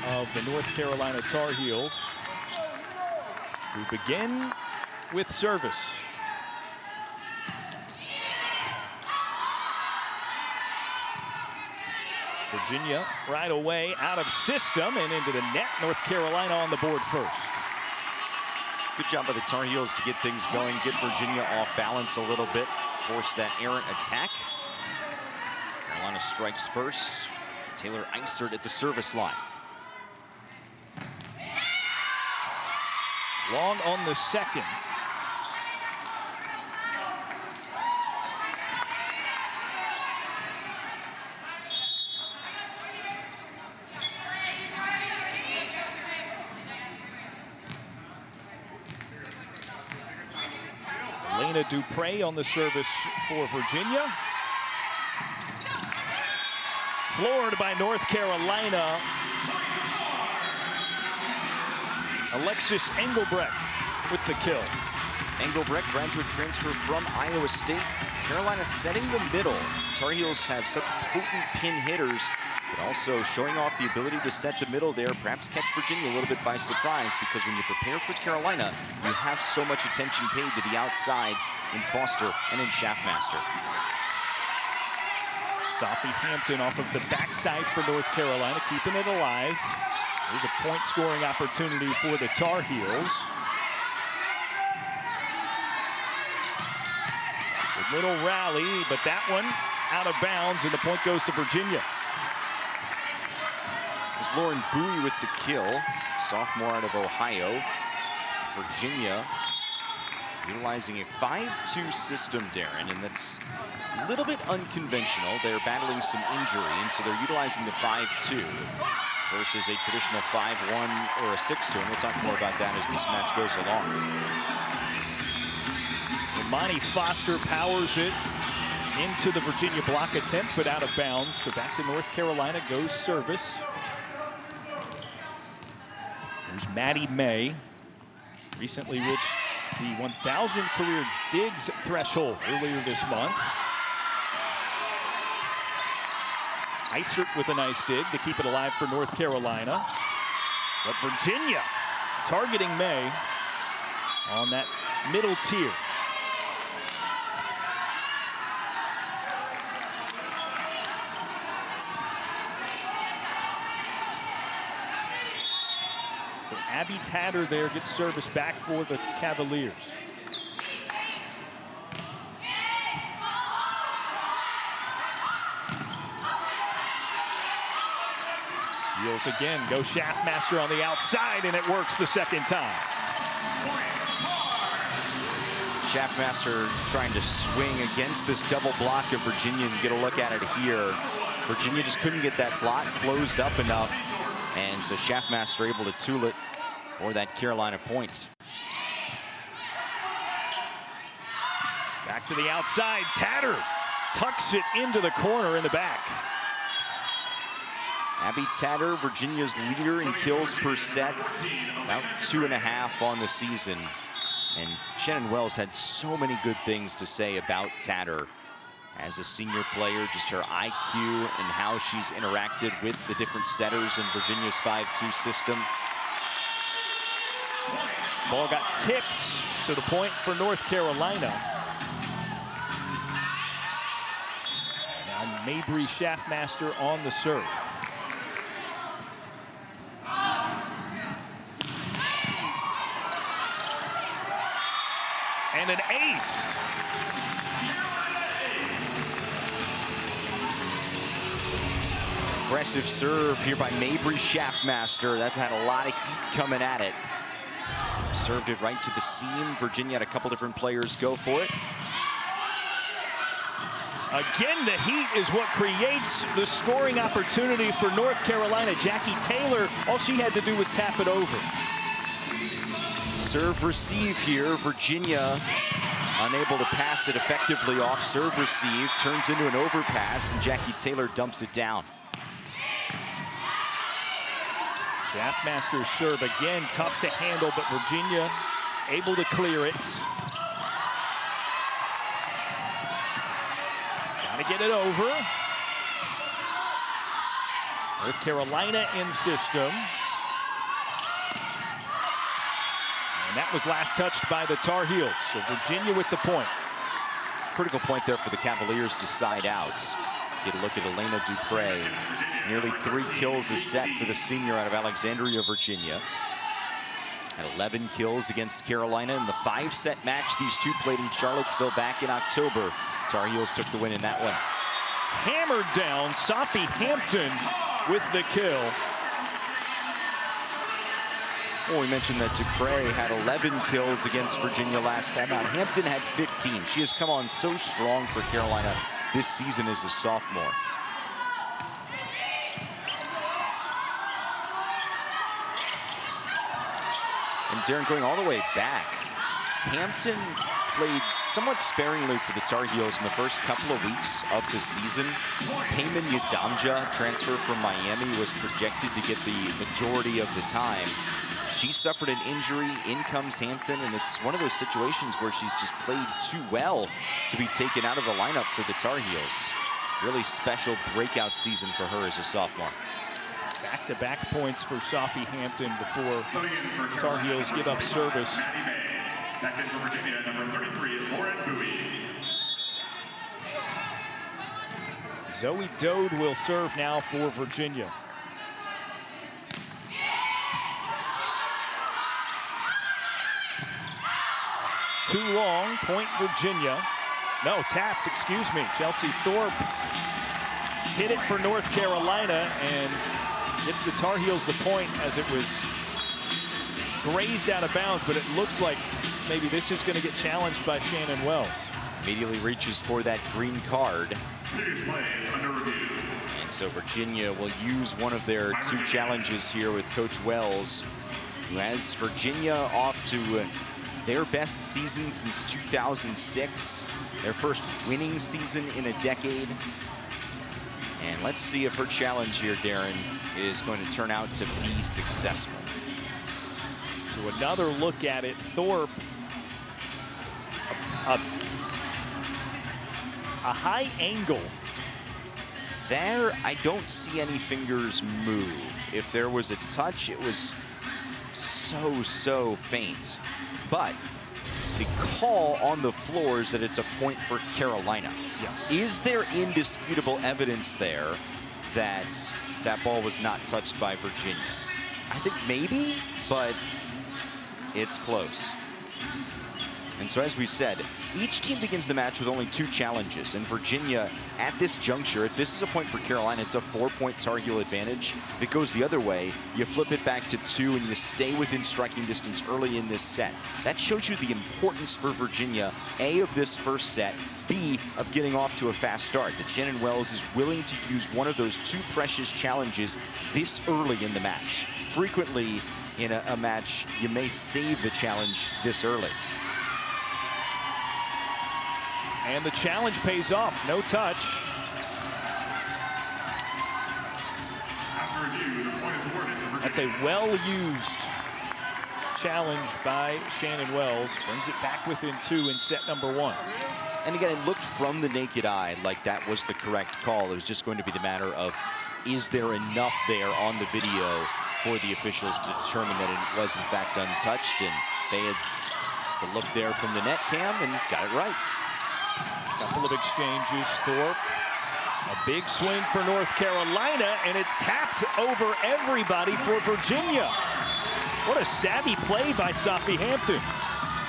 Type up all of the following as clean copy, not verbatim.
of the North Carolina Tar Heels, who begin with service. Virginia right away out of system and into the net. North Carolina on the board first. Good job by the Tar Heels to get things going, get Virginia off balance a little bit, force that errant attack. Carolina strikes first. Taylor Eisert at the service line. Long on the second. Elena Dupre on the service for Virginia. Floored by North Carolina. Alexis Engelbrecht with the kill. Engelbrecht, graduate transfer from Iowa State. Carolina setting the middle. Tar Heels have such potent pin hitters, but also showing off the ability to set the middle there, perhaps catch Virginia a little bit by surprise, because when you prepare for Carolina, you have so much attention paid to the outsides in Foster and in Schaffmaster. Sophie Hampton off of the backside for North Carolina, keeping it alive. There's a point scoring opportunity for the Tar Heels. A little rally, but that one out of bounds, and the point goes to Virginia. There's Lauren Bowie with the kill, sophomore out of Ohio. Virginia utilizing a 5-2 system, Darren, and that's a little bit unconventional. They're battling some injury, and so they're utilizing the 5-2 versus a traditional 5-1 or a 6-2, and we'll talk more about that as this match goes along. Imani Foster powers it into the Virginia block attempt, but out of bounds. So back to North Carolina goes service. There's Maddie May, recently reached the 1,000 career digs threshold earlier this month. Eisert with a nice dig to keep it alive for North Carolina. But Virginia targeting May on that middle tier. So Abby Tatter there gets service back for the Cavaliers. Heels again, go Schaffmaster on the outside, and it works the second time. Schaffmaster trying to swing against this double block of Virginia, and get a look at it here. Virginia just couldn't get that block closed up enough, and so Schaffmaster able to tool it for that Carolina point. Back to the outside, Tatter tucks it into the corner in the back. Abby Tatter, Virginia's leader in kills per set, about 2.5 on the season. And Shannon Wells had so many good things to say about Tatter as a senior player, just her IQ and how she's interacted with the different setters in Virginia's 5-2 system. Ball got tipped, so the point for North Carolina. Now Mabry Schaffmaster on the serve. And an ace. Aggressive serve here by Mabry Schaffmaster. That had a lot of heat coming at it. Served it right to the seam. Virginia had a couple different players go for it. Again, the heat is what creates the scoring opportunity for North Carolina. Jackie Taylor, all she had to do was tap it over. Serve receive here. Virginia unable to pass it effectively off serve receive. Turns into an overpass, and Jackie Taylor dumps it down. Schaffmaster's serve again, tough to handle, but Virginia able to clear it. Gotta get it over. North Carolina in system. And that was last touched by the Tar Heels. So Virginia with the point. Critical point there for the Cavaliers to side out. Get a look at Elena Dupre. Nearly 3 kills a set for the senior out of Alexandria, Virginia. Had 11 kills against Carolina in the 5-set match these two played in Charlottesville back in October. Tar Heels took the win in that one. Hammered down, Sophie Hampton with the kill. Well, we mentioned that Dupre had 11 kills against Virginia last time out. Hampton had 15. She has come on so strong for Carolina this season as a sophomore. And Darren, going all the way back, Hampton played somewhat sparingly for the Tar Heels in the first couple of weeks of the season. Payman Yadamja, transfer from Miami, was projected to get the majority of the time. She suffered an injury, in comes Hampton, and it's one of those situations where she's just played too well to be taken out of the lineup for the Tar Heels. Really special breakout season for her as a sophomore. Back-to-back points for Sophie Hampton before Tar Heels give up service. Back in for Virginia, number 33, Lauren Bowie. Zoe Dode will serve now for Virginia. Too long, point Virginia. No, tapped, excuse me. Chelsea Thorpe hit it for North Carolina and gets the Tar Heels the point as it was grazed out of bounds, but it looks like maybe this is going to get challenged by Shannon Wells. Immediately reaches for that green card. And so Virginia will use one of their 2 challenges here with Coach Wells, who has Virginia off to their best season since 2006, their first winning season in a decade. And let's see if her challenge here, Darren, is going to turn out to be successful. So another look at it. Thorpe, a high angle. There, I don't see any fingers move. If there was a touch, it was so faint. But the call on the floor is that it's a point for Carolina. Yeah. Is there indisputable evidence there that that ball was not touched by Virginia? I think maybe, but it's close. And so, as we said, each team begins the match with only 2 challenges. And Virginia, at this juncture, if this is a point for Carolina, it's a 4-point Tar Heel advantage. If it goes the other way, you flip it back to 2 and you stay within striking distance early in this set. That shows you the importance for Virginia, A, of this first set, B, of getting off to a fast start. That Shannon Wells is willing to use one of those 2 precious challenges this early in the match. Frequently in a match, you may save the challenge this early. And the challenge pays off, no touch. That's a well-used challenge by Shannon Wells. Brings it back within 2 in set number 1. And again, it looked from the naked eye like that was the correct call. It was just going to be the matter of, is there enough there on the video for the officials to determine that it was in fact untouched? And they had the look there from the net cam and got it right. Couple of exchanges. Thorpe, a big swing for North Carolina, and it's tapped over everybody for Virginia. What a savvy play by Sophie Hampton.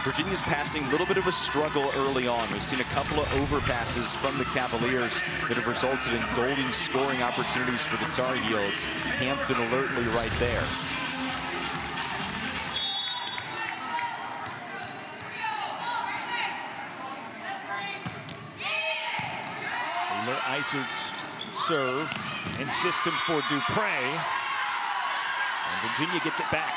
Virginia's passing a little bit of a struggle early on. We've seen a couple of overpasses from the Cavaliers that have resulted in golden scoring opportunities for the Tar Heels. Hampton alertly right there. Isert's serve in system for Dupre. And Virginia gets it back.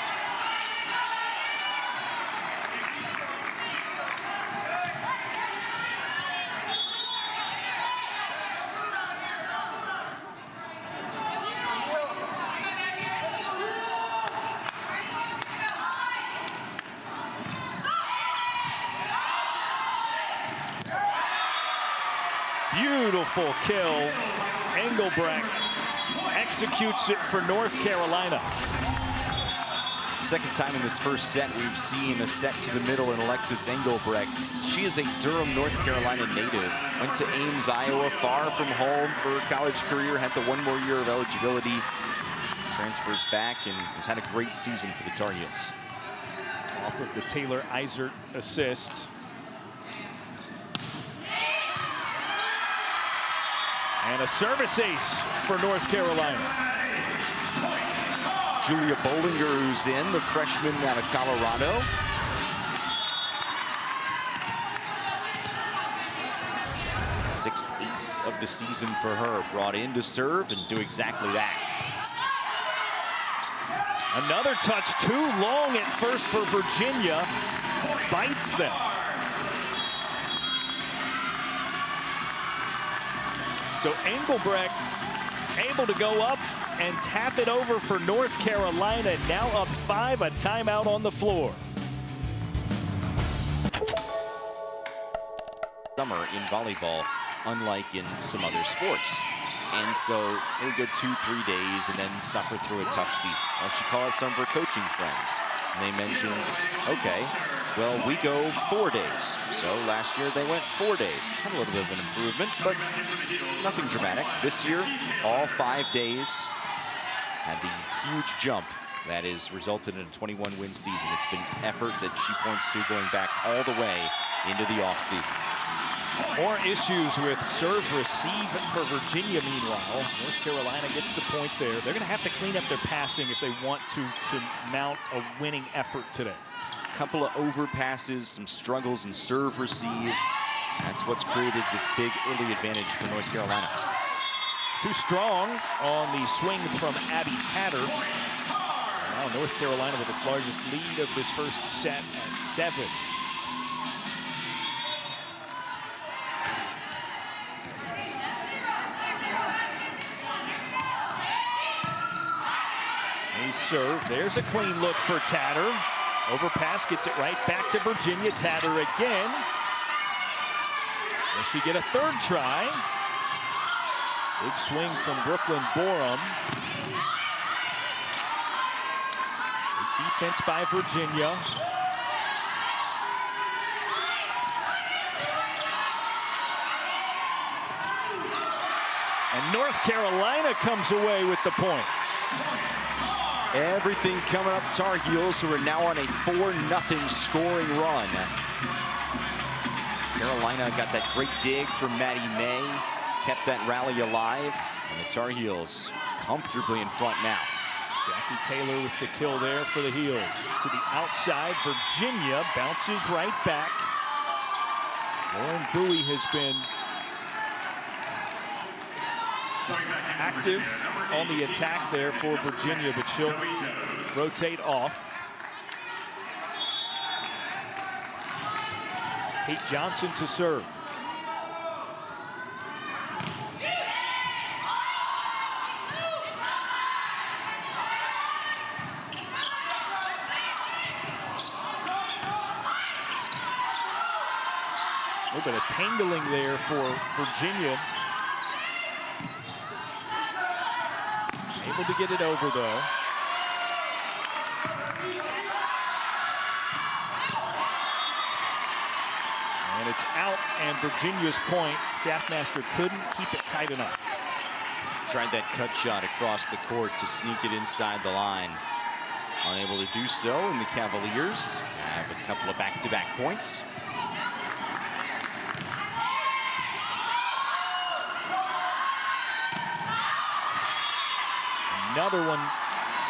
Beautiful kill. Engelbrecht executes it for North Carolina. Second time in this first set we've seen a set to the middle in Alexis Engelbrecht. She is a Durham, North Carolina native. Went to Ames, Iowa, far from home for her college career. Had the one more year of eligibility. Transfers back and has had a great season for the Tar Heels. Off of the Taylor Eisert assist. And a service ace for North Carolina. Julia Bollinger, who's in, the freshman out of Colorado. Sixth ace of the season for her. Brought in to serve and do exactly that. Another touch too long at first for Virginia. Bites them. So Engelbrecht able to go up and tap it over for North Carolina. Now up 5, a timeout on the floor. Summer in volleyball, unlike in some other sports. And so they go 2-3 days and then suffer through a tough season. Well, she called up some of her coaching friends. And they mentions, okay, well, we go 4 days. So last year they went 4 days. Had a little bit of an improvement, but nothing dramatic. This year, all 5 days. Had the huge jump that has resulted in a 21-win season. It's been effort that she points to going back all the way into the offseason. More issues with serve receive for Virginia. Meanwhile, North Carolina gets the point there. They're going to have to clean up their passing if they want to mount a winning effort today. A couple of overpasses, some struggles in serve receive. That's what's created this big early advantage for North Carolina. Too strong on the swing from Abby Tatter. Now North Carolina with its largest lead of this first set at 7. Nice serve. There's a clean look for Tatter. Overpass gets it right back to Virginia. Tatter again. Will she get a third try? Big swing from Brooklyn Borum. Big defense by Virginia. And North Carolina comes away with the point. Everything coming up Tar Heels, who are now on a 4-0 scoring run. Carolina got that great dig from Maddie May. Kept that rally alive, and the Tar Heels comfortably in front now. Jackie Taylor with the kill there for the Heels. To the outside, Virginia bounces right back. Lauren Bowie has been active on the attack there for Virginia, but she'll rotate off. Kate Johnson to serve. A little bit of tangling there for Virginia. Able to get it over, though. And it's out, and Virginia's point. Schaffmaster couldn't keep it tight enough. Tried that cut shot across the court to sneak it inside the line. Unable to do so, and the Cavaliers have a couple of back-to-back points. Another one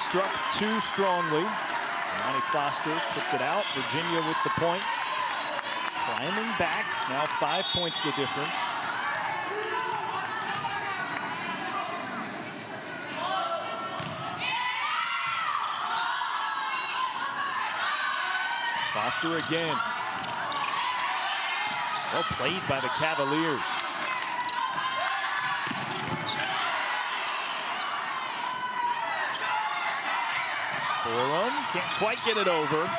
struck too strongly. Monty Foster puts it out. Virginia with the point. Climbing back. Now 5 points the difference. Foster again. Well played by the Cavaliers. Borum can't quite get it over.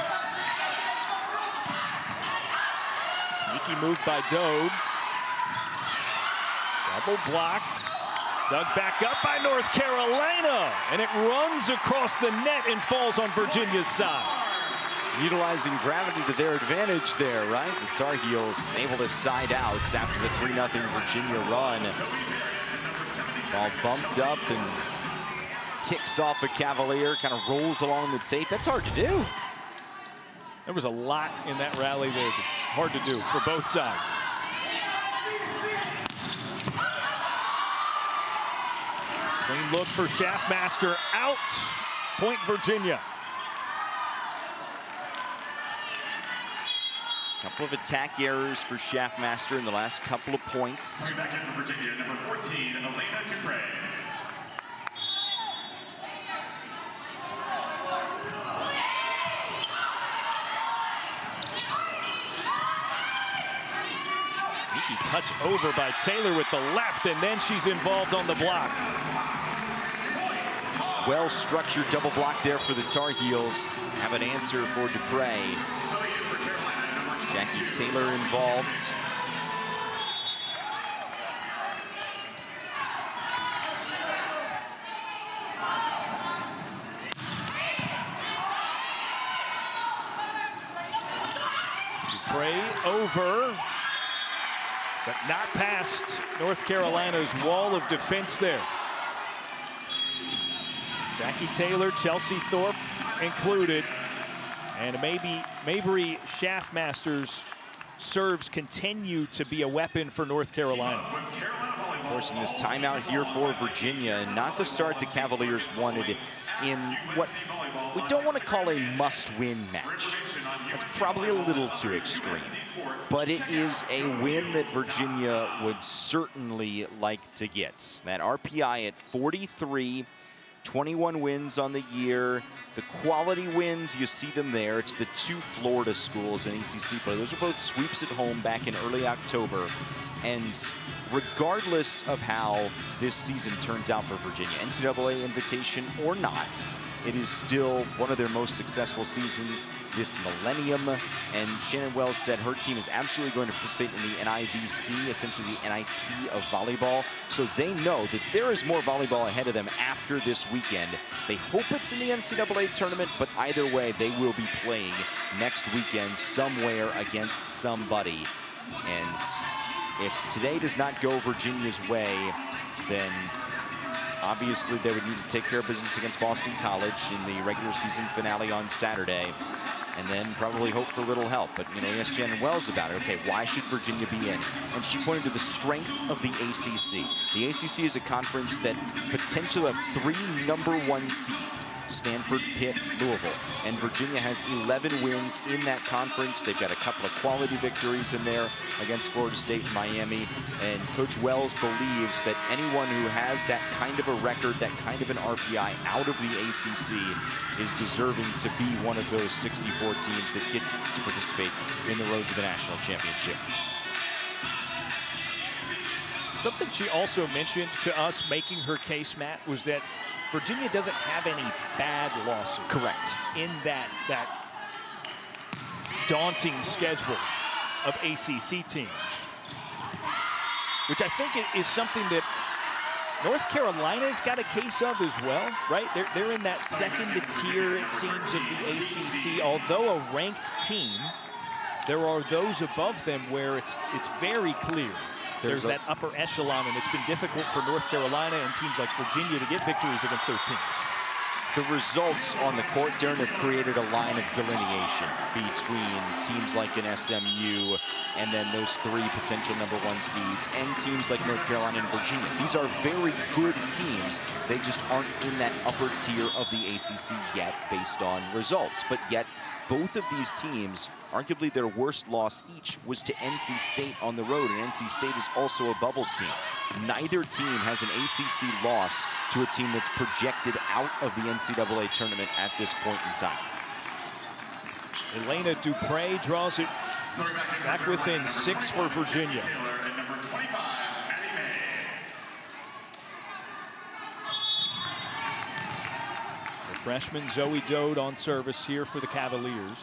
Sneaky move by Dode. Double block. Dug back up by North Carolina, and it runs across the net and falls on Virginia's side. Utilizing gravity to their advantage there, right? The Tar Heels able to side out after the 3-0 Virginia run. Ball bumped up and ticks off a Cavalier, kind of rolls along the tape. That's hard to do. There was a lot in that rally there. Hard to do for both sides. Clean look for Schaffmaster, out. Point Virginia. Couple of attack errors for Schaffmaster in the last couple of points. Coming back in for Virginia, number 14, Elena Dupre. Sneaky touch over by Taylor with the left, and then she's involved on the block. Well-structured double block there for the Tar Heels. Have an answer for Dupre. Jackie Taylor involved. Dupre over, but not past North Carolina's wall of defense there. Jackie Taylor, Chelsea Thorpe included. And Mabry Schaffmaster's serves continue to be a weapon for North Carolina. Of course, in this timeout here for Virginia, not the start the Cavaliers wanted in what we don't want to call a must-win match. That's probably a little too extreme. But it is a win that Virginia would certainly like to get. That RPI at 43. 21 wins on the year. The quality wins, you see them there. It's the two Florida schools in ACC play. Those are both sweeps at home back in early October. And regardless of how this season turns out for Virginia, NCAA invitation or not, it is still one of their most successful seasons this millennium. And Shannon Wells said her team is absolutely going to participate in the NIVC, essentially the NIT of volleyball. So they know that there is more volleyball ahead of them after this weekend. They hope it's in the NCAA tournament, but either way, they will be playing next weekend somewhere against somebody. And if today does not go Virginia's way, then obviously they would need to take care of business against Boston College in the regular season finale on Saturday, and then probably hope for little help. But, you know, we asked Shannon Wells about it. Okay, why should Virginia be in? And she pointed to the strength of the ACC. The ACC is a conference that potentially have 3 #1 seeds. Stanford, Pitt, Louisville. And Virginia has 11 wins in that conference. They've got a couple of quality victories in there against Florida State and Miami. And Coach Wells believes that anyone who has that kind of a record, that kind of an RPI out of the ACC is deserving to be one of those 64 teams that get to participate in the road to the national championship. Something she also mentioned to us making her case, Matt, was that Virginia doesn't have any bad losses. Correct. In that daunting schedule of ACC teams, which I think is something that North Carolina's got a case of as well, right? They're in that second tier, it seems, of the ACC. Although a ranked team, there are those above them where it's very clear. There's that upper echelon, and it's been difficult for North Carolina and teams like Virginia to get victories against those teams. The results on the court, Darren, have created a line of delineation between teams like an SMU and then those 3 potential #1 seeds and teams like North Carolina and Virginia. These are very good teams. They just aren't in that upper tier of the ACC yet based on results. But yet, both of these teams, arguably their worst loss each was to NC State on the road, and NC State is also a bubble team. Neither team has an ACC loss to a team that's projected out of the NCAA tournament at this point in time. Elena Dupre draws it back within 6 for Virginia. The freshman Zoe Dode on service here for the Cavaliers.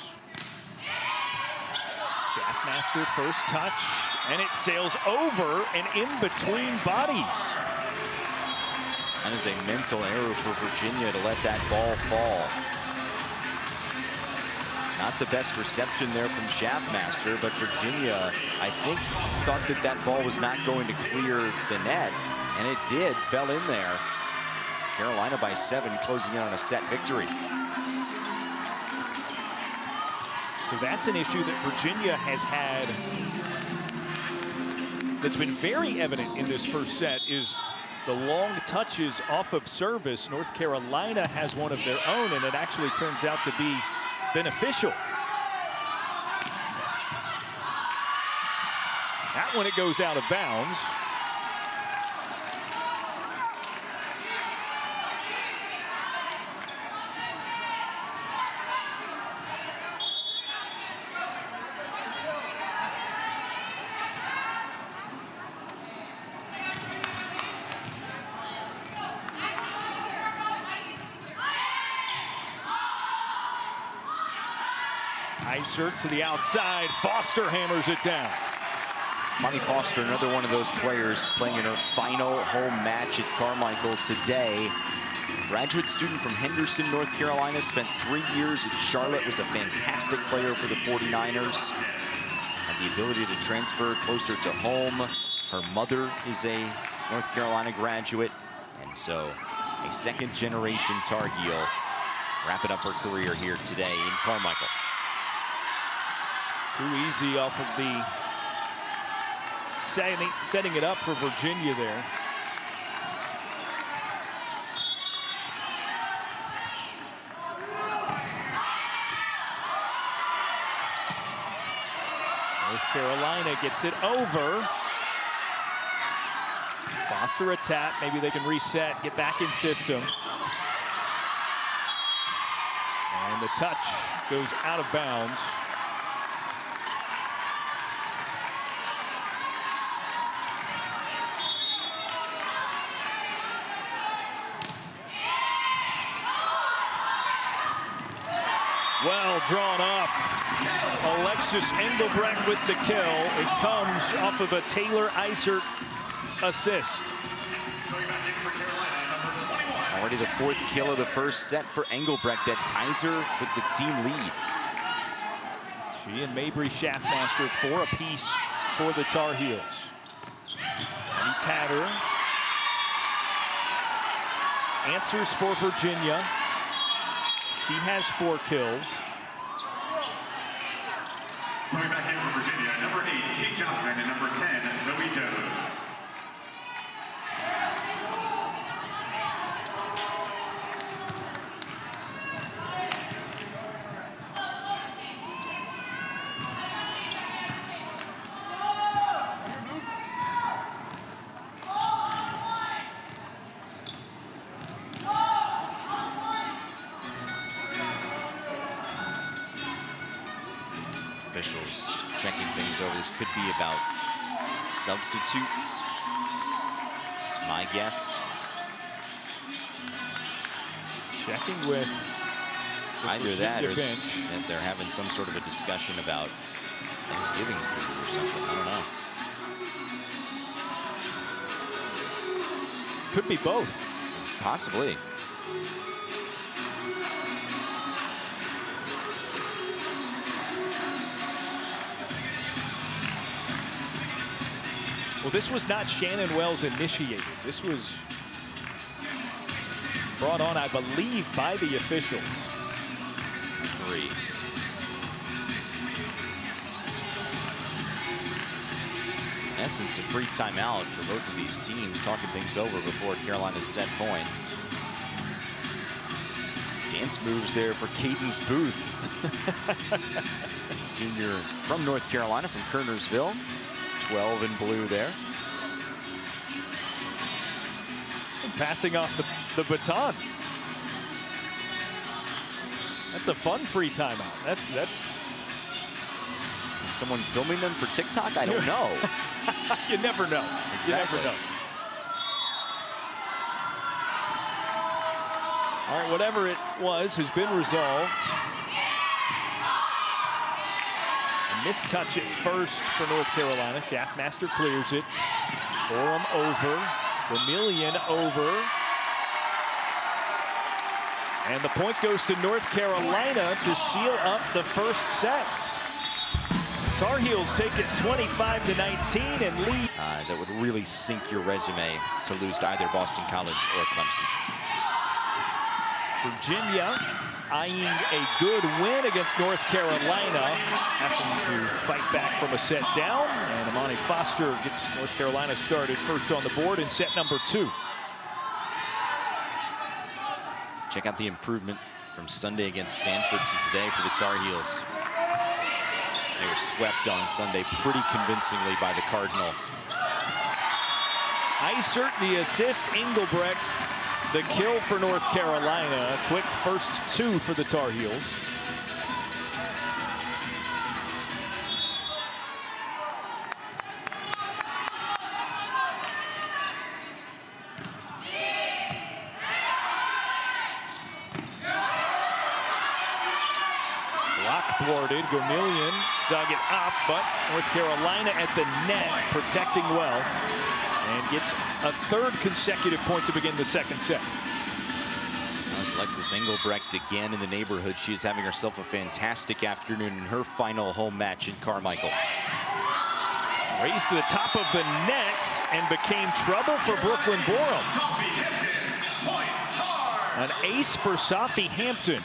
Schaffmaster first touch, and it sails over and in between bodies. That is a mental error for Virginia to let that ball fall. Not the best reception there from Schaffmaster, but Virginia, I think, thought that that ball was not going to clear the net, and it did, fell in there. Carolina by 7, closing in on a set victory. So that's an issue that Virginia has had that's been very evident in this first set, is the long touches off of service. North Carolina has one of their own, and it actually turns out to be beneficial. That one, it goes out of bounds. Iser to the outside. Foster hammers it down. Monty Foster, another one of those players playing in her final home match at Carmichael today. Graduate student from Henderson, North Carolina, spent 3 years at Charlotte, was a fantastic player for the 49ers. Had the ability to transfer closer to home. Her mother is a North Carolina graduate, and so a second-generation Tar Heel wrapping up her career here today in Carmichael. Too easy off of the setting it up for Virginia there. North Carolina gets it over. Foster a tap. Maybe they can reset, get back in system. And the touch goes out of bounds. Well drawn up. Alexis Engelbrecht with the kill. It comes off of a Taylor Iser assist. Already the 4th kill of the first set for Engelbrecht. That ties her with the team lead. She and Mabry Schaffmaster 4 apiece for the Tar Heels. Annie Tatter answers for Virginia. She has 4 kills. Coming back in for Virginia, number 8, Kate Johnson, and number 10, Zoe Doe. Officials checking things over. This could be about substitutes. It's my guess. Checking with either that or bench. that they're having some sort of a discussion about Thanksgiving food or something. I don't know. Could be both. Possibly. Well, this was not Shannon Wells initiated. This was brought on, I believe, by the officials. 3. In essence, a free timeout for both of these teams, talking things over before Carolina's set point. Dance moves there for Cadence Booth. Junior from North Carolina, from Kernersville. 12 in blue there. And passing off the baton. That's a fun free timeout. That's. Is someone filming them for TikTok? I don't know. You never know. Exactly. You never know. All right, whatever it was has been resolved. And this touch at first for North Carolina. Schaffmaster clears it. Orem over. Vermillion over. And the point goes to North Carolina to seal up the first set. Tar Heels take it 25-19 and lead. That would really sink your resume to lose to either Boston College or Clemson. Virginia eyeing a good win against North Carolina, having to fight back from a set down. And Amani Foster gets North Carolina started first on the board in set number 2. Check out the improvement from Sunday against Stanford to today for the Tar Heels. They were swept on Sunday pretty convincingly by the Cardinal. Eisert the assist, Engelbrecht the kill for North Carolina. Quick first 2 for the Tar Heels. Thwarted, Gomillion dug it up, but North Carolina at the net, protecting well, and gets a 3rd consecutive point to begin the second set. That's Alexis Engelbrecht again in the neighborhood. She's having herself a fantastic afternoon in her final home match in Carmichael. Raised to the top of the net and became trouble for Brooklyn Borum. An ace for Safi Hampton.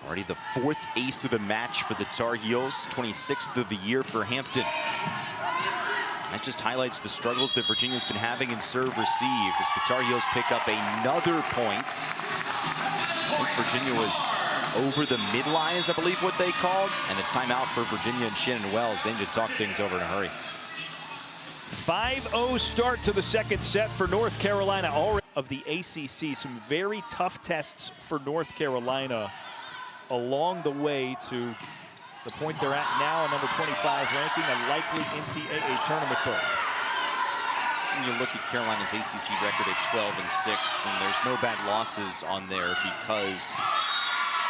Already the 4th ace of the match for the Tar Heels, 26th of the year for Hampton. That just highlights the struggles that Virginia's been having in serve receive as the Tar Heels pick up another point. I think Virginia was over the midline, is I believe what they called, and a timeout for Virginia and Shannon Wells. They need to talk things over in a hurry. 5-0 start to the second set for North Carolina. Already of the ACC, some very tough tests for North Carolina along the way to the point they're at now, a number 25 ranking, a likely NCAA tournament berth. When you look at Carolina's ACC record at 12-6, and there's no bad losses on there because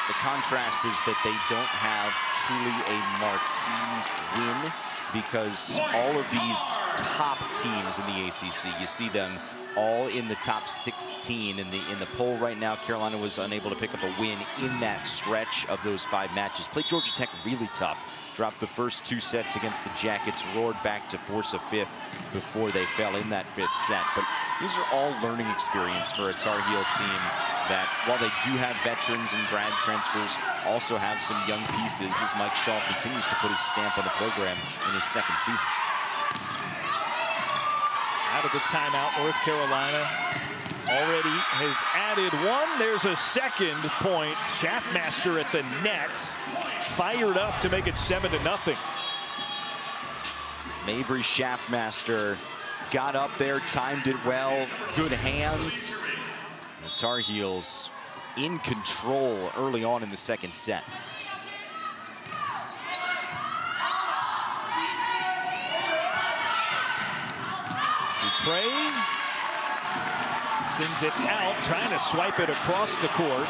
the contrast is that they don't have truly a marquee win, because all of these top teams in the ACC, you see them all in the top 16 in the poll right now. Carolina was unable to pick up a win in that stretch of those 5 matches. Played Georgia Tech really tough. Dropped the first 2 sets against the Jackets, roared back to force a 5th before they fell in that 5th set. But these are all learning experience for a Tar Heel team that, while they do have veterans and grad transfers, also have some young pieces as Mike Shaw continues to put his stamp on the program in his 2nd season. Out of the timeout, North Carolina already has added 1. There's a 2nd point. Schaffmaster at the net, fired up to make it 7-0. Mabry Schaffmaster got up there, timed it well, good hands. The Tar Heels in control early on in the 2nd set. Dupre sends it out, trying to swipe it across the court.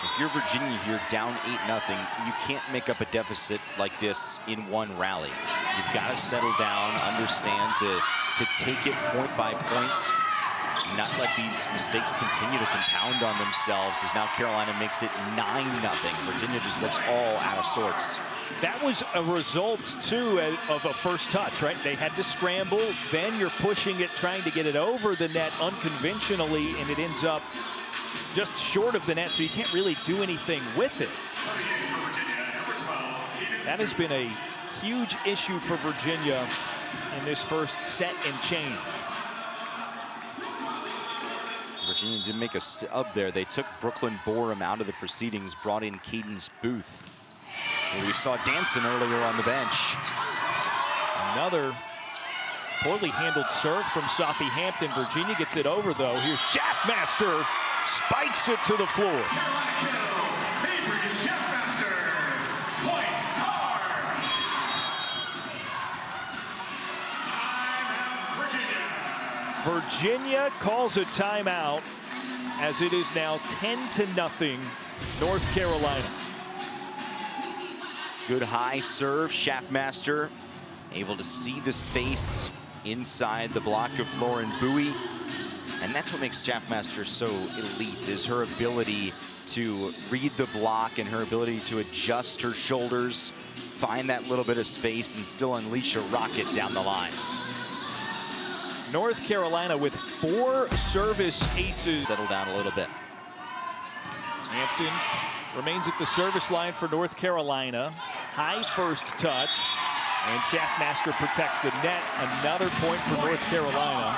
If you're Virginia here down 8-0, you can't make up a deficit like this in one rally. You've got to settle down, understand to take it point by point, not let these mistakes continue to compound on themselves as now Carolina makes it 9-0. Virginia just looks all out of sorts. That was a result, too, of a first touch, right? They had to scramble. Then you're pushing it, trying to get it over the net unconventionally, and it ends up just short of the net, so you can't really do anything with it. That has been a huge issue for Virginia in this first set and change. Virginia did make a sub there. They took Brooklyn Borum out of the proceedings, brought in Cadence Booth, who we saw dancing earlier on the bench. Another poorly handled serve from Safi Hampton. Virginia gets it over, though. Here's Schaffmaster, spikes it to the floor. Virginia calls a timeout as it is now 10-0 North Carolina. Good high serve. Schaffmaster able to see the space inside the block of Lauren Bowie. And that's what makes Schaffmaster so elite, is her ability to read the block and her ability to adjust her shoulders, find that little bit of space, and still unleash a rocket down the line. North Carolina with 4 service aces. Settle down a little bit. Hampton remains at the service line for North Carolina. High first touch, and Schaffmaster protects the net. Another point for North Carolina.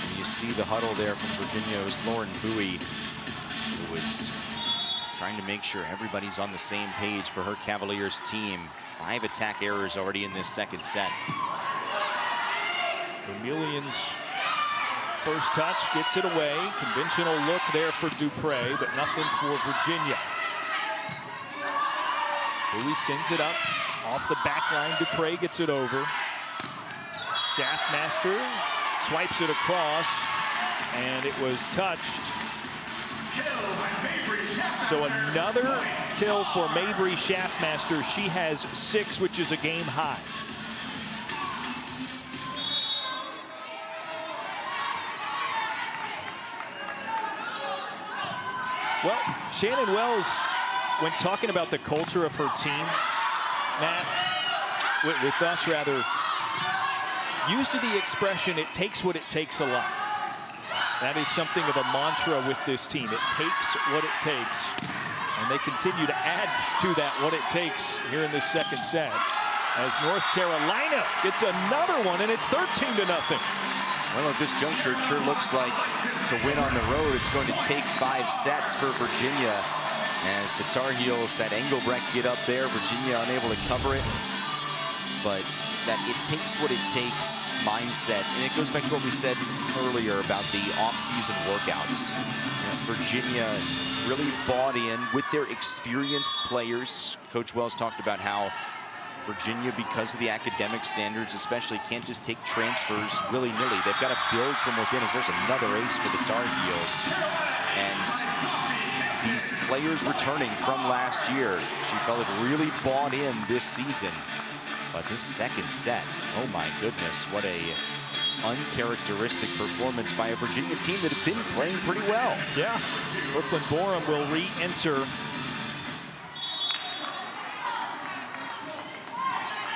And you see the huddle there from Virginia. It was Lauren Bowie who was trying to make sure everybody's on the same page for her Cavaliers team. 5 attack errors already in this second set. Vermillion's first touch gets it away. Conventional look there for Dupre, but nothing for Virginia. Bowie sends it up off the back line. Dupre gets it over. Schaffmaster swipes it across, and it was touched. So another kill for Mabry Schaffmaster. She has 6, which is a game high. Well, Shannon Wells, when talking about the culture of her team, Matt, with us rather, used the expression, it takes what it takes a lot. That is something of a mantra with this team. It takes what it takes. And they continue to add to that what it takes here in this second set, as North Carolina gets another one, and it's 13-0. Well, at this juncture, it sure looks like to win on the road, it's going to take 5 sets for Virginia. As the Tar Heels had Engelbrecht get up there, Virginia unable to cover it. But that it takes what it takes mindset, and it goes back to what we said earlier about the off-season workouts. Virginia really bought in with their experienced players. Coach Wells talked about how Virginia, because of the academic standards especially, can't just take transfers willy-nilly. They've got to build from within, as there's another ace for the Tar Heels. And these players returning from last year, she felt it really bought in this season. But this second set, oh my goodness, what a uncharacteristic performance by a Virginia team that had been playing pretty well. Yeah, Brooklyn Borum will re-enter.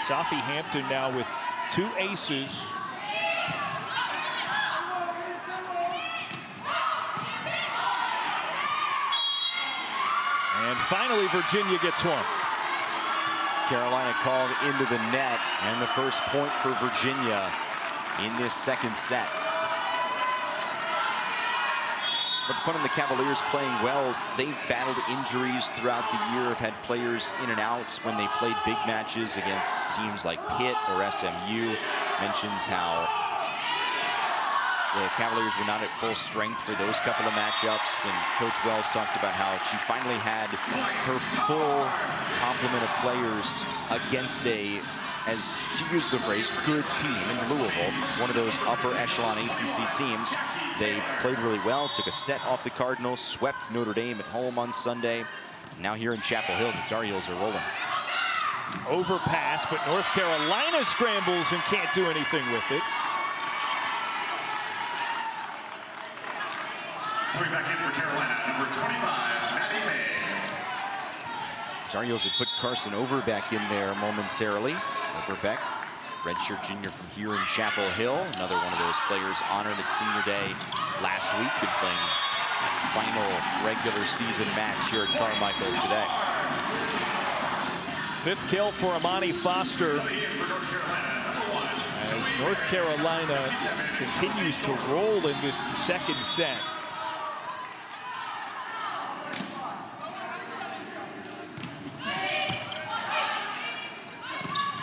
Sophie Hampton now with 2 aces. And finally, Virginia gets one. Carolina called into the net, and the first point for Virginia in this second set. But the fun of the Cavaliers playing well, they've battled injuries throughout the year, have had players in and out when they played big matches against teams like Pitt or SMU. Mentions how the Cavaliers were not at full strength for those couple of matchups, and Coach Wells talked about how she finally had her full complement of players against a, as she used the phrase, good team in Louisville, one of those upper echelon ACC teams. They played really well, took a set off the Cardinals, swept Notre Dame at home on Sunday. Now here in Chapel Hill, the Tar Heels are rolling. Overpass, but North Carolina scrambles and can't do anything with it. Coming back in for Carolina, number 25, Maddie May. Tar Heels had put Carson Overbeck in there momentarily. Overbeck, redshirt junior from here in Chapel Hill. Another one of those players honored at Senior Day last week and playing final regular season match here at Carmichael today. 5th kill for Amani Foster, as North Carolina continues to roll in this second set.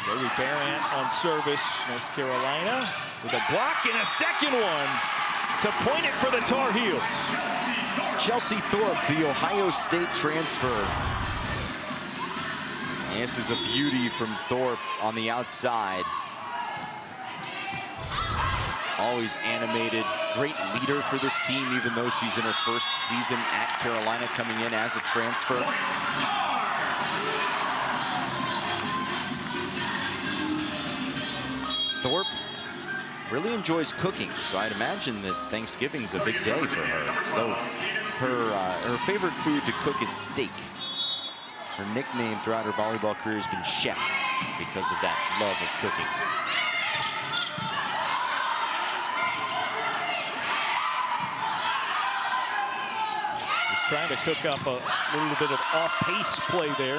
Zoe Barant on service. North Carolina with a block and a second one to point it for the Tar Heels. Chelsea Thorpe, the Ohio State transfer. And this is a beauty from Thorpe on the outside. Always animated, great leader for this team, even though she's in her first season at Carolina, coming in as a transfer. Thorpe really enjoys cooking, so I'd imagine that Thanksgiving's a big day for her. Though her favorite food to cook is steak. Her nickname throughout her volleyball career has been Chef because of that love of cooking. Just trying to cook up a little bit of off-pace play there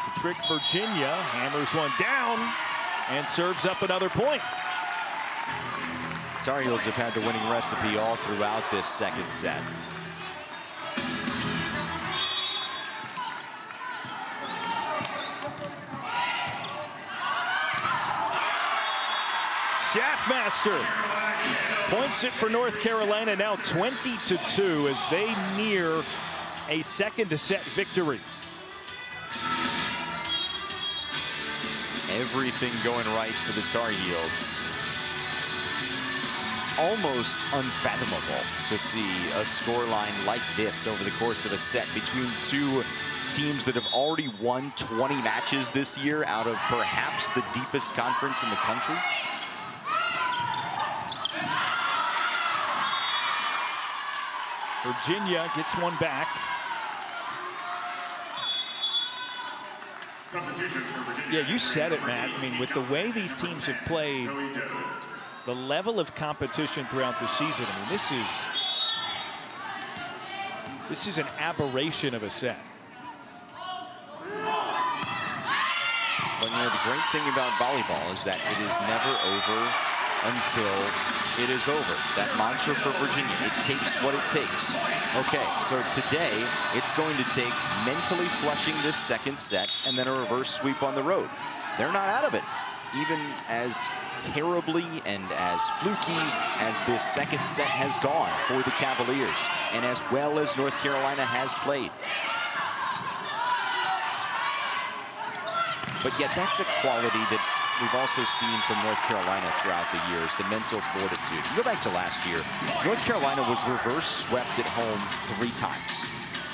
to trick Virginia. Hammers one down and serves up another point. Tar Heels have had the winning recipe all throughout this second set. Schaffmaster points it for North Carolina, now 20-2 as they near a second-to-set victory. Everything going right for the Tar Heels. Almost unfathomable to see a scoreline like this over the course of a set between two teams that have already won 20 matches this year out of perhaps the deepest conference in the country. Virginia gets one back. Substitutions for Virginia. Yeah, you said it, Matt. I mean, with the way these teams have played, the level of competition throughout the season, I mean, this is an aberration of a set. But you know, the great thing about volleyball is that it is never over until it is over. That mantra for Virginia, it takes what it takes. Okay, so today it's going to take mentally flushing this second set and then a reverse sweep on the road. They're not out of it. Even as terribly and as fluky as this second set has gone for the Cavaliers, and as well as North Carolina has played. But yet that's a quality that we've also seen from North Carolina throughout the years, the mental fortitude. You go back to last year, North Carolina was reverse swept at home 3 times.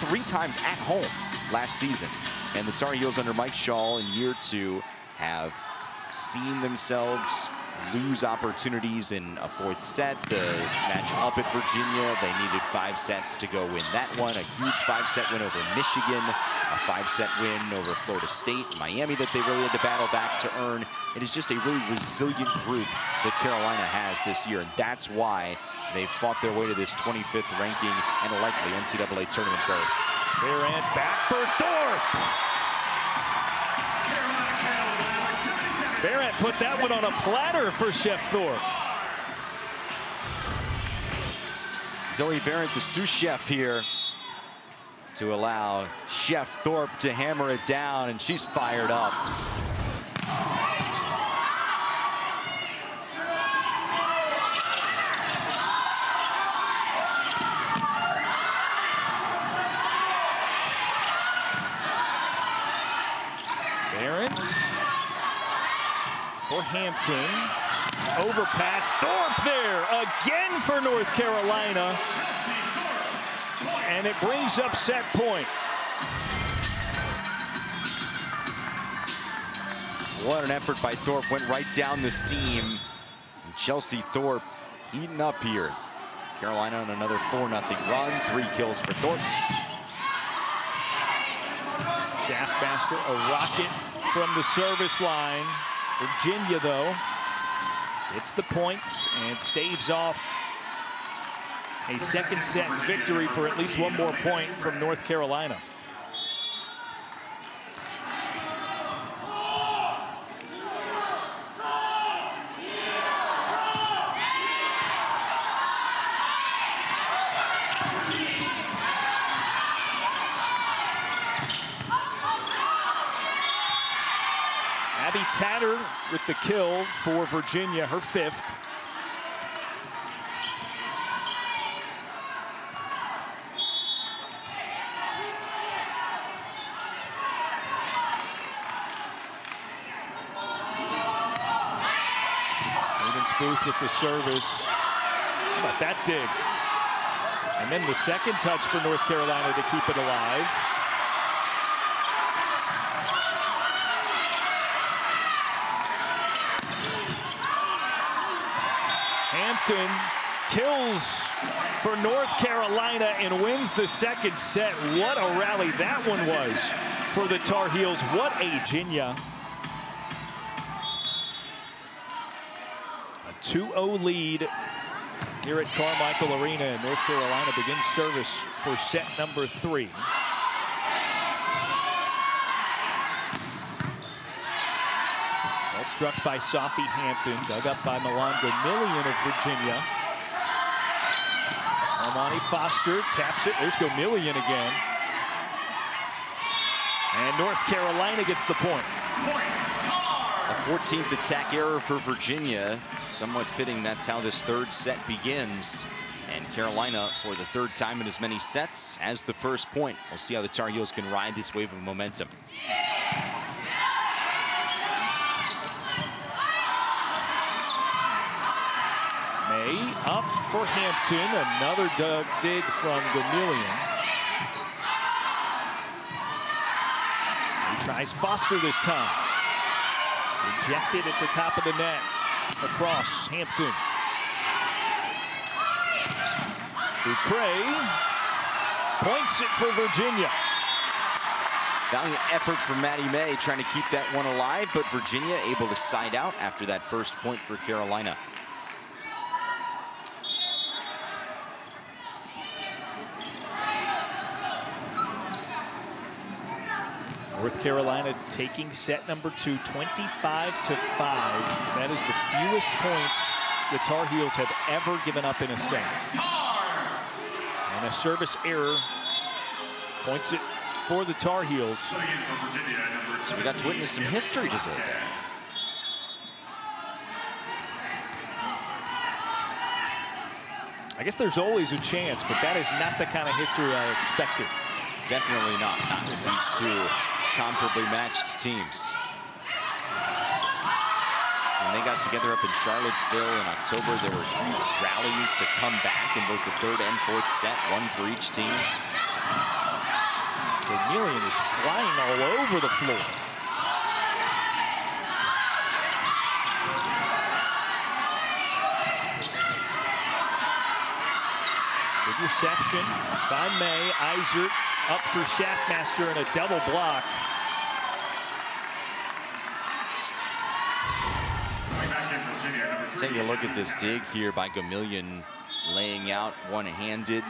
3 times at home last season. And the Tar Heels under Mike Shaw in year 2 have seen themselves lose opportunities in a 4th set. The match up at Virginia, they needed 5 sets to go win that one. A huge 5-set win over Michigan, a 5-set win over Florida State, Miami that they really had to battle back to earn. It is just a really resilient group that Carolina has this year, and that's why they fought their way to this 25th ranking and a likely NCAA tournament berth. Barrett back for Thorpe. Barrett put that one on a platter for Chef Thorpe. Zoe Barrett, the sous chef here, to allow Chef Thorpe to hammer it down, and she's fired up. Barrett for Hampton. Overpass. Thorpe there again for North Carolina. And it brings up set point. What an effort by Thorpe. Went right down the seam. And Chelsea Thorpe heating up here. Carolina on another 4-0 run. 3 kills for Thorpe. Schaffmaster, a rocket from the service line. Virginia, though, hits the point and staves off a second set victory for at least one more point from North Carolina. Abby Tatter with the kill for Virginia, her 5th. Booth with the service. How about that dig? And then the second touch for North Carolina to keep it alive. Hampton kills for North Carolina and wins the second set. What a rally that one was for the Tar Heels. What a Virginia. A 2-0 lead here at Carmichael Arena. North Carolina begins service for set number 3. Well struck by Sophie Hampton, dug up by Milan Gomillion of Virginia. Armani Foster taps it. There's Gomillion again. And North Carolina gets the point. A 14th attack error for Virginia. Somewhat fitting, that's how this third set begins. And Carolina, for the third time in as many sets, has the first point. We'll see how the Tar Heels can ride this wave of momentum. May up for Hampton. Another dig from Gomillion. He tries Foster this time. Rejected at the top of the net. Across Hampton. Dupre points it for Virginia. Valiant effort from Maddie May trying to keep that one alive, but Virginia able to side out after that first point for Carolina. North Carolina taking set number 2, 25-5. That is the fewest points the Tar Heels have ever given up in a set. And a service error points it for the Tar Heels. So we got to witness some history today. I guess there's always a chance, but that is not the kind of history I expected. Definitely not with these two comparably matched teams. When they got together up in Charlottesville in October, there were huge rallies to come back in both the third and fourth set, one for each team. Gomillion is flying all over the floor. Good reception by May. Eisert up for Schaffmaster and a double block. Taking a look at this dig here by Gomillion, laying out one-handed.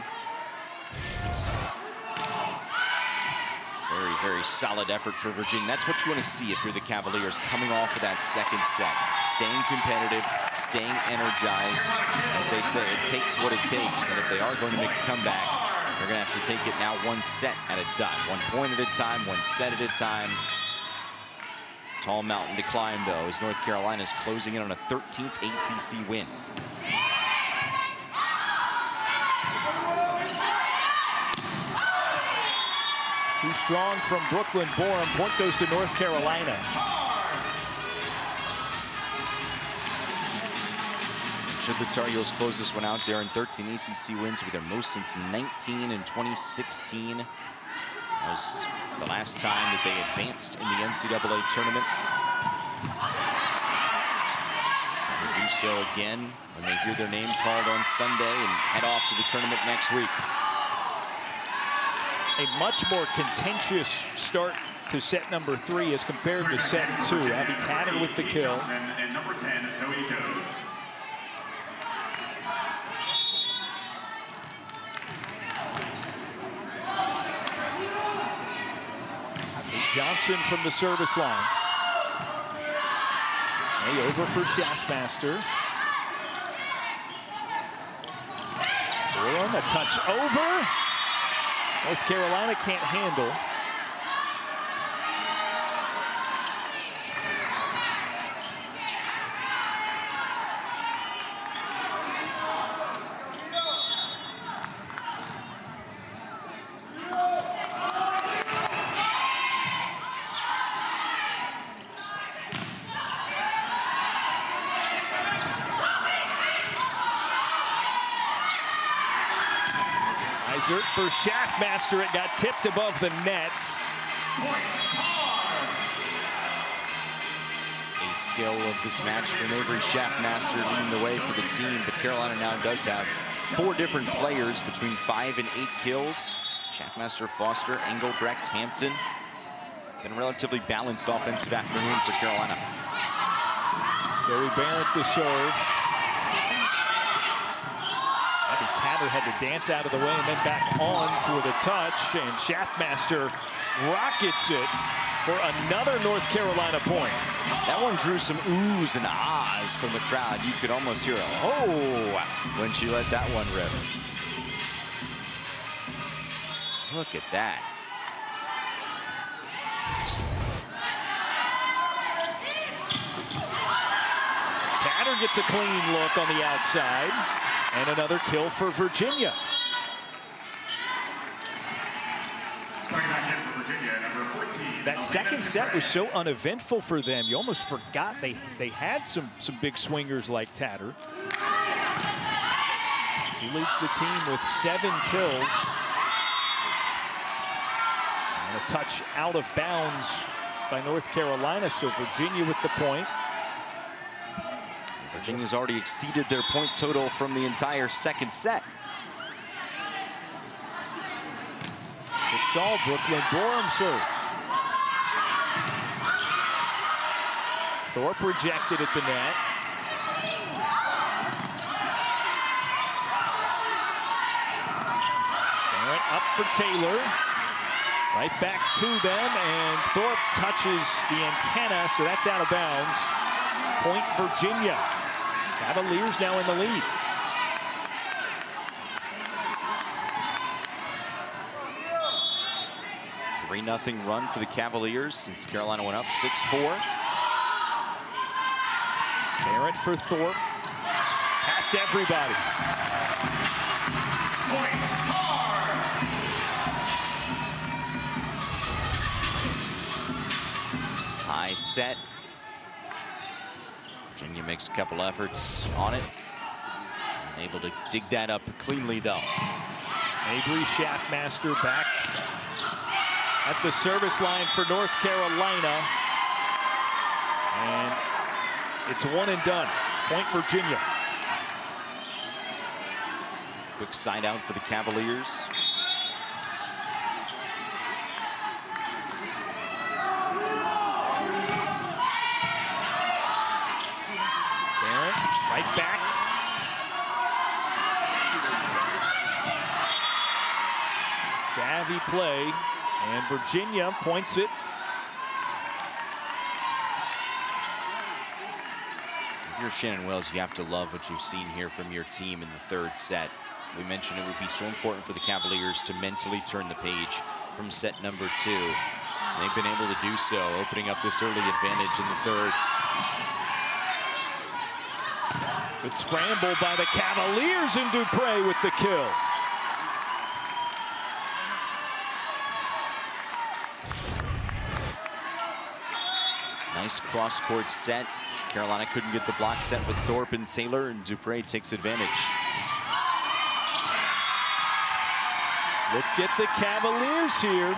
Very, very solid effort for Virginia. That's what you want to see if you're the Cavaliers coming off of that second set. Staying competitive, staying energized. As they say, it takes what it takes. And if they are going to make a comeback, they're going to have to take it now one set at a time. 1 point at a time, 1 set at a time. Tall mountain to climb, though, as North Carolina's closing in on a 13th ACC win. Too strong from Brooklyn Borum. Point goes to North Carolina. Should the Tar Heels close this one out, Darren, 13 ACC wins, with their most since 19 in 2016. That was the last time that they advanced in the NCAA tournament. Trying to do so again when they hear their name called on Sunday and head off to the tournament next week. A much more contentious start to set number 3 as compared to set 2. Abby Tanner with the kill. And number 10, Zoe Doe. Johnson from the service line. May over for Schaffmaster. Borum, a touch over. North Carolina can't handle. For Schaffmaster, it got tipped above the net. 8th kill of this match from Avery Schaffmaster leading the way for the team, but Carolina now does have 4 different players between 5 and 8 kills. Schaffmaster, Foster, Engelbrecht, Hampton. Been a relatively balanced offensive afternoon for Carolina. Zoe Barrett the serve. Abby Tatter had to dance out of the way and then back on for the touch, and Schaffmaster rockets it for another North Carolina point. That one drew some oohs and ahs from the crowd. You could almost hear a oh when she let that one rip. Look at that. Tatter gets a clean look on the outside, and another kill for Virginia. That second set was so uneventful for them. You almost forgot they had some big swingers like Tatter. He leads the team with 7 kills. And a touch out of bounds by North Carolina, so Virginia with the point. Virginia's already exceeded their point total from the entire second set. 6-all, Brooklyn Borum serves. Thorpe rejected at the net. Barrett up for Taylor. Right back to them, and Thorpe touches the antenna, so that's out of bounds. Point Virginia. Cavaliers now in the lead. A 3-0 run for the Cavaliers since Carolina went up 6-4. Barrett for Thorpe. Past everybody. High set. Virginia makes a couple efforts on it. Able to dig that up cleanly, though. Avery Schaffmaster back at the service line for North Carolina. And it's one and done. Point Virginia. Quick side out for the Cavaliers. Right back. Savvy play, and Virginia points it. If you're Shannon Wells, you have to love what you've seen here from your team in the third set. We mentioned it would be so important for the Cavaliers to mentally turn the page from set number 2. They've been able to do so, opening up this early advantage in the third. Good scramble by the Cavaliers, and Dupre with the kill. Nice cross-court set. Carolina couldn't get the block set with Thorpe and Taylor, and Dupre takes advantage. Look at the Cavaliers here.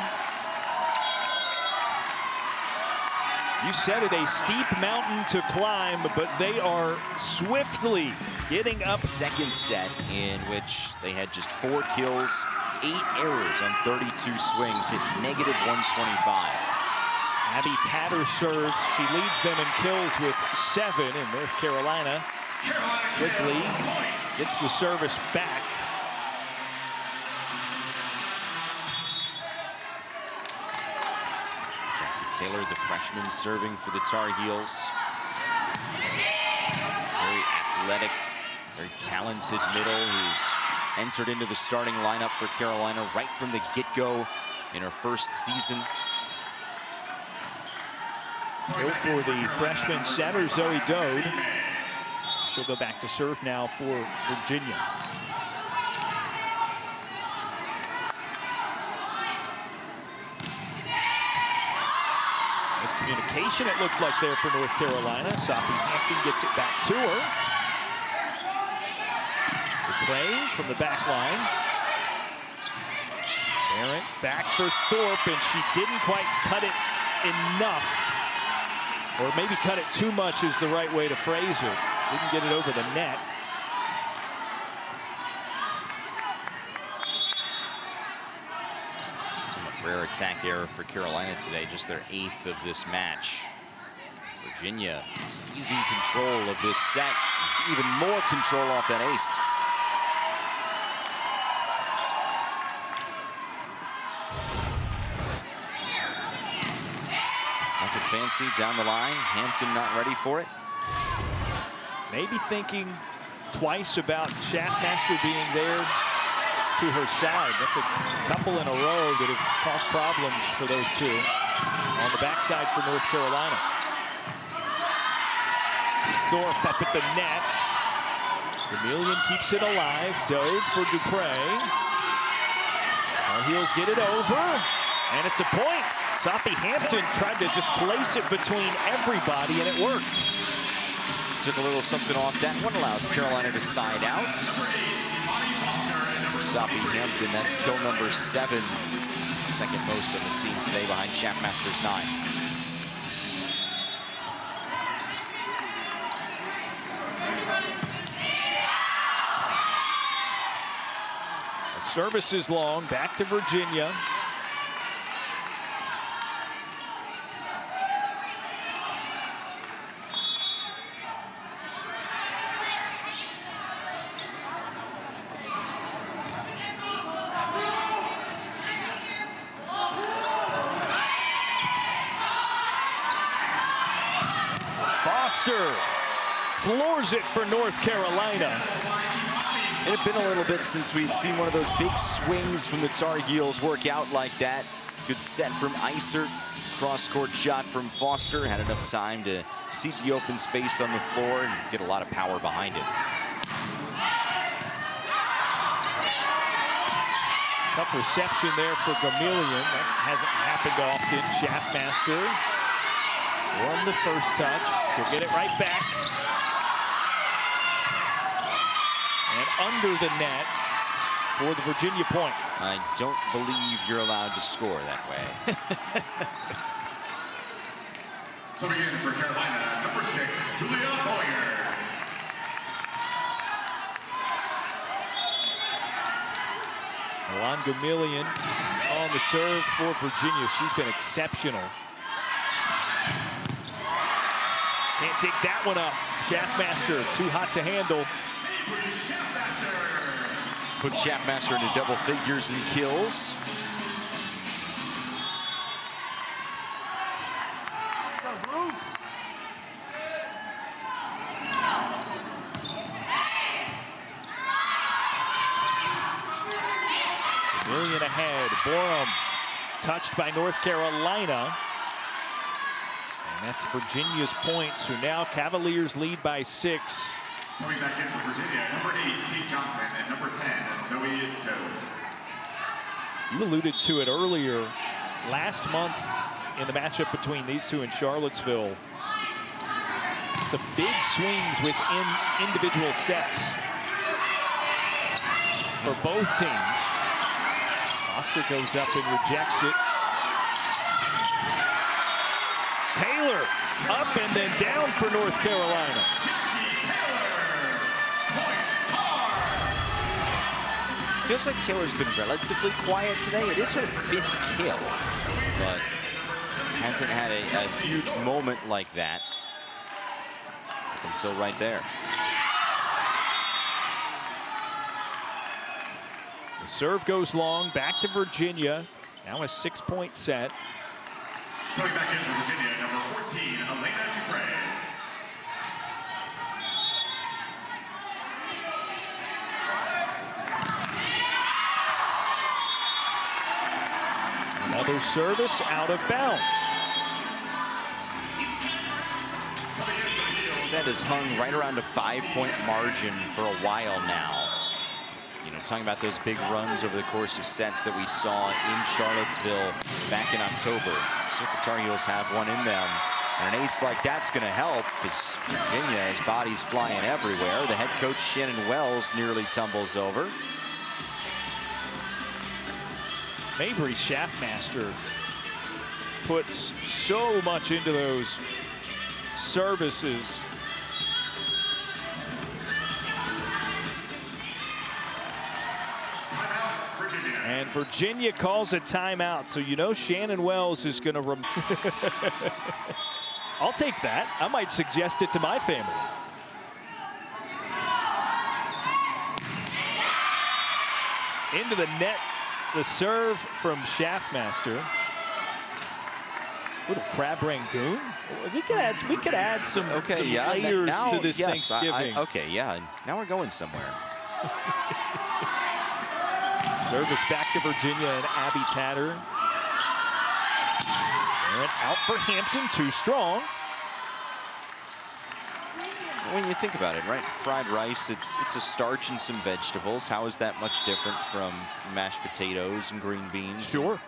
You said it, a steep mountain to climb, but they are swiftly getting up. Second set in which they had just 4 kills, 8 errors on 32 swings, hit -125. Abby Tatter serves. She leads them in kills with 7, and North Carolina quickly gets the service back. Taylor, the freshman, serving for the Tar Heels. Very athletic, very talented middle who's entered into the starting lineup for Carolina right from the get-go in her first season. Kill for the freshman setter, Zoe Dode. She'll go back to serve now for Virginia. Nice communication, it looked like there for North Carolina. Sophie Hampton gets it back to her. Dupre from the back line. Barrett back for Thorpe, and she didn't quite cut it enough. Or maybe cut it too much is the right way to phrase it. Didn't get it over the net. Some rare attack error for Carolina today, just their 8th of this match. Virginia seizing control of this set, even more control off that ace. Nothing fancy down the line. Hampton not ready for it. Maybe thinking twice about Shaftmaster being there to her side. That's a couple in a row that have caused problems for those two on the backside for North Carolina. Thorpe up at the net. Vermillion keeps it alive. Dove for Dupre. Our heels get it over, and it's a point. Sophie Hampton tried to just place it between everybody, and it worked. Took a little something off that one, allows Carolina to side out. For Sophie Hampton, that's kill number 7. Second most on the team today behind Shaftmaster's 9. The service is long, back to Virginia. Floors it for North Carolina. It had been a little bit since we'd seen one of those big swings from the Tar Heels work out like that. Good set from Isert. Cross-court shot from Foster. Had enough time to see the open space on the floor and get a lot of power behind it. Tough reception there for Vermillion. That hasn't happened often. Shaftmaster won the first touch. He'll get it right back. And under the net for the Virginia point. I don't believe you're allowed to score that way. So again for Carolina, number 6, Julia Boyer. Milan Vermillion on the serve for Virginia. She's been exceptional. Can't dig that one up. Shaftmaster too hot to handle. Put Shaftmaster into double figures in kills. Vermillion ahead. Borum touched by North Carolina. And that's Virginia's point. So now Cavaliers lead by 6. Coming back in for Virginia, number 8, Kate Johnson, and number 10, Zoe Dove. You alluded to it earlier last month in the matchup between these two in Charlottesville. Some big swings within individual sets for both teams. Oscar goes up and rejects it. Taylor up and then down for North Carolina. Feels like Taylor's been relatively quiet today. It is her 5th kill, but hasn't had a huge moment like that up until right there. The serve goes long, back to Virginia. Now a 6-point set. Coming back in for Virginia, number 14, Elena Dupre. Another service out of bounds. Set has hung right around a 5-point margin for a while now. You know, talking about those big runs over the course of sets that we saw in Charlottesville back in October. So if the Tar Heels have one in them, and an ace like that's going to help, because Virginia has bodies flying everywhere. The head coach, Shannon Wells, nearly tumbles over. Mabry Shaftmaster puts so much into those services. And Virginia calls a timeout, so you know Shannon Wells is going to. I'll take that. I might suggest it to my family. Into the net, the serve from Schaffmaster. Little crab rangoon. We could add some, layers to this Thanksgiving. Okay, yeah. Now we're going somewhere. Service back to Virginia and Abby Tatter. And out for Hampton, too strong. When you think about it, right? Fried rice, it's a starch and some vegetables. How is that much different from mashed potatoes and green beans? Sure.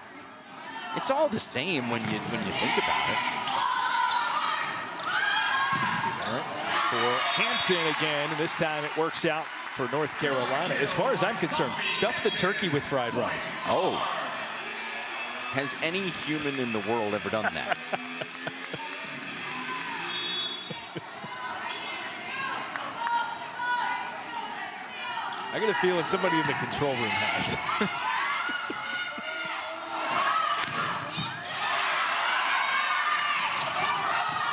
It's all the same when you think about it. All right. For Hampton again, and this time it works out for North Carolina. As far as I'm concerned, stuff the turkey with fried rice. Oh. Has any human in the world ever done that? I got a feeling somebody in the control room has.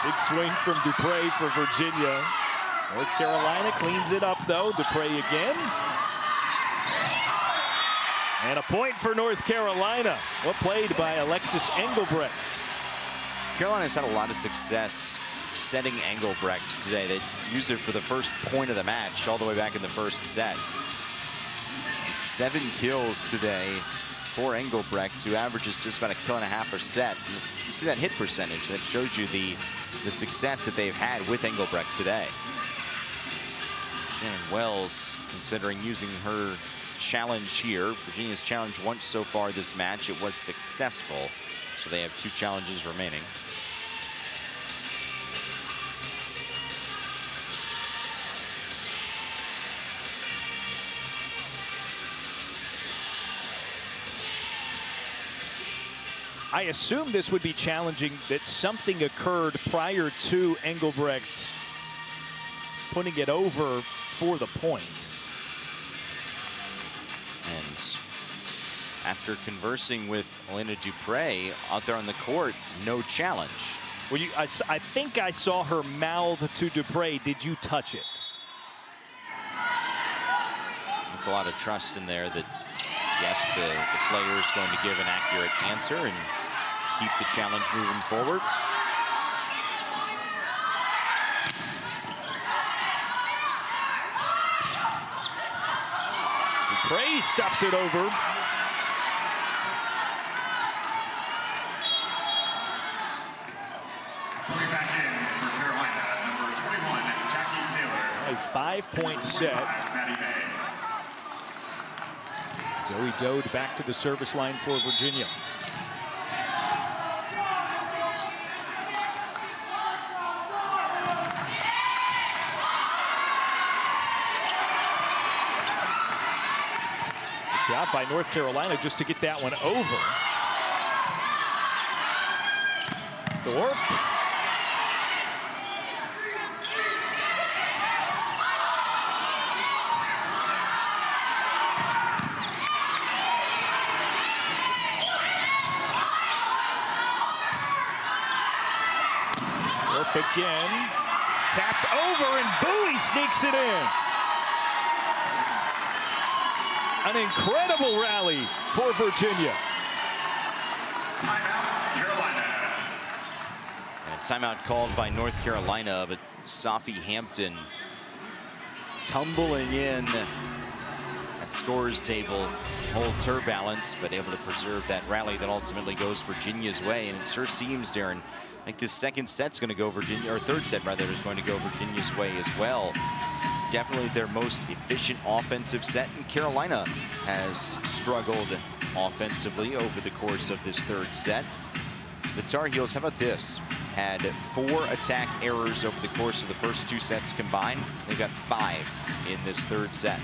Big swing from Dupre for Virginia. North Carolina cleans it up, though. Dupre again. And a point for North Carolina. Well played by Alexis Engelbrecht. Carolina's had a lot of success setting Engelbrecht today. They used it for the first point of the match all the way back in the first set. 7 kills today for Engelbrecht, who averages just about 1.5 kills per set. You see that hit percentage. That shows you the success that they've had with Engelbrecht today. Shannon Wells considering using her challenge here. Virginia's challenge once so far this match. It was successful, so they have 2 challenges remaining. I assume this would be challenging, that something occurred prior to Engelbrecht putting it over for the point. And after conversing with Elena Dupre out there on the court, no challenge. Well, I think I saw her mouth to Dupre, did you touch it? It's a lot of trust in there that, yes, the player is going to give an accurate answer and keep the challenge moving forward. Dupre stuffs it over. Coming back in for Carolina, number 21, Jackie Taylor. A 5-point set. Maddie May. Zoe Dode back to the service line for Virginia. Good job by North Carolina just to get that one over. Thorpe. Again, tapped over, and Bowie sneaks it in. An incredible rally for Virginia. Timeout, Carolina. And a timeout called by North Carolina, but Sophie Hampton tumbling in at scores table, holds her balance, but able to preserve that rally that ultimately goes Virginia's way. And it sure seems, Darren, like this second set's going to go Virginia, or third set rather, is going to go Virginia's way as well. Definitely their most efficient offensive set, and Carolina has struggled offensively over the course of this third set. The Tar Heels, how about this? Had 4 attack errors over the course of the first 2 sets combined. They've got 5 in this third set.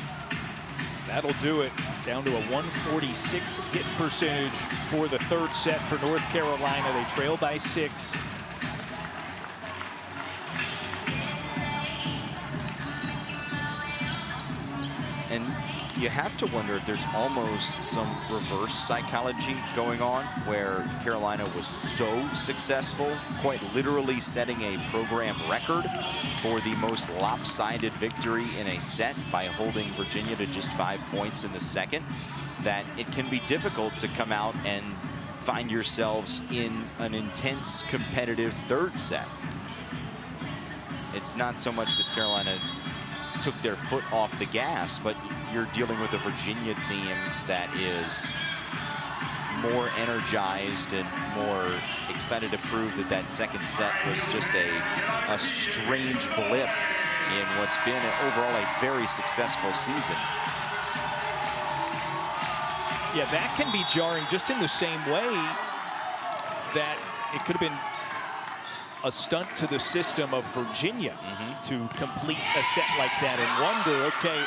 That'll do it. Down to a 146 hit percentage for the third set for North Carolina. They trail by 6. And you have to wonder if there's almost some reverse psychology going on, where Carolina was so successful, quite literally setting a program record for the most lopsided victory in a set by holding Virginia to just 5 points in the second, that it can be difficult to come out and find yourselves in an intense, competitive third set. It's not so much that Carolina took their foot off the gas, but you're dealing with a Virginia team that is more energized and more excited to prove that that second set was just a strange blip in what's been overall a very successful season. Yeah, that can be jarring just in the same way that it could have been a stunt to the system of Virginia to complete a set like that and wonder, okay,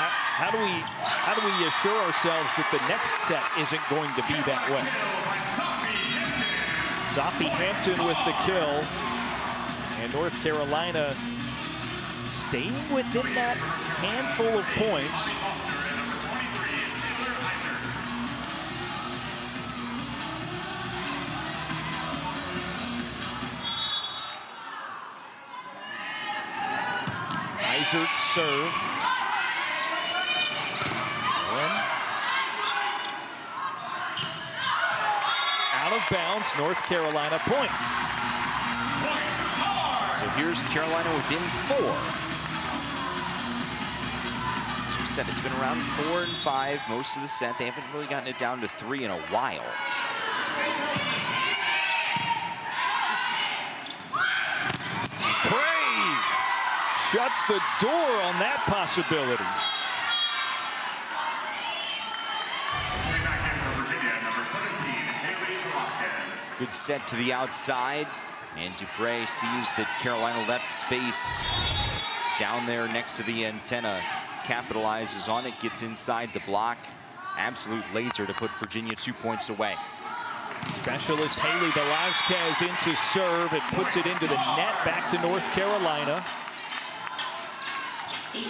how do we assure ourselves that the next set isn't going to be that way? Sophie Hampton with the kill, and North Carolina staying within that handful of points. Isert's serve. Out of bounds, North Carolina point. So here's Carolina within 4. As you said, it's been around 4 and 5 most of the set. They haven't really gotten it down to 3 in a while. Shuts the door on that possibility. Good set to the outside, and Dupre sees that Carolina left space down there next to the antenna, capitalizes on it, gets inside the block. Absolute laser to put Virginia 2 points away. Specialist Haley Velazquez into serve and puts it into the net, back to North Carolina. Sophie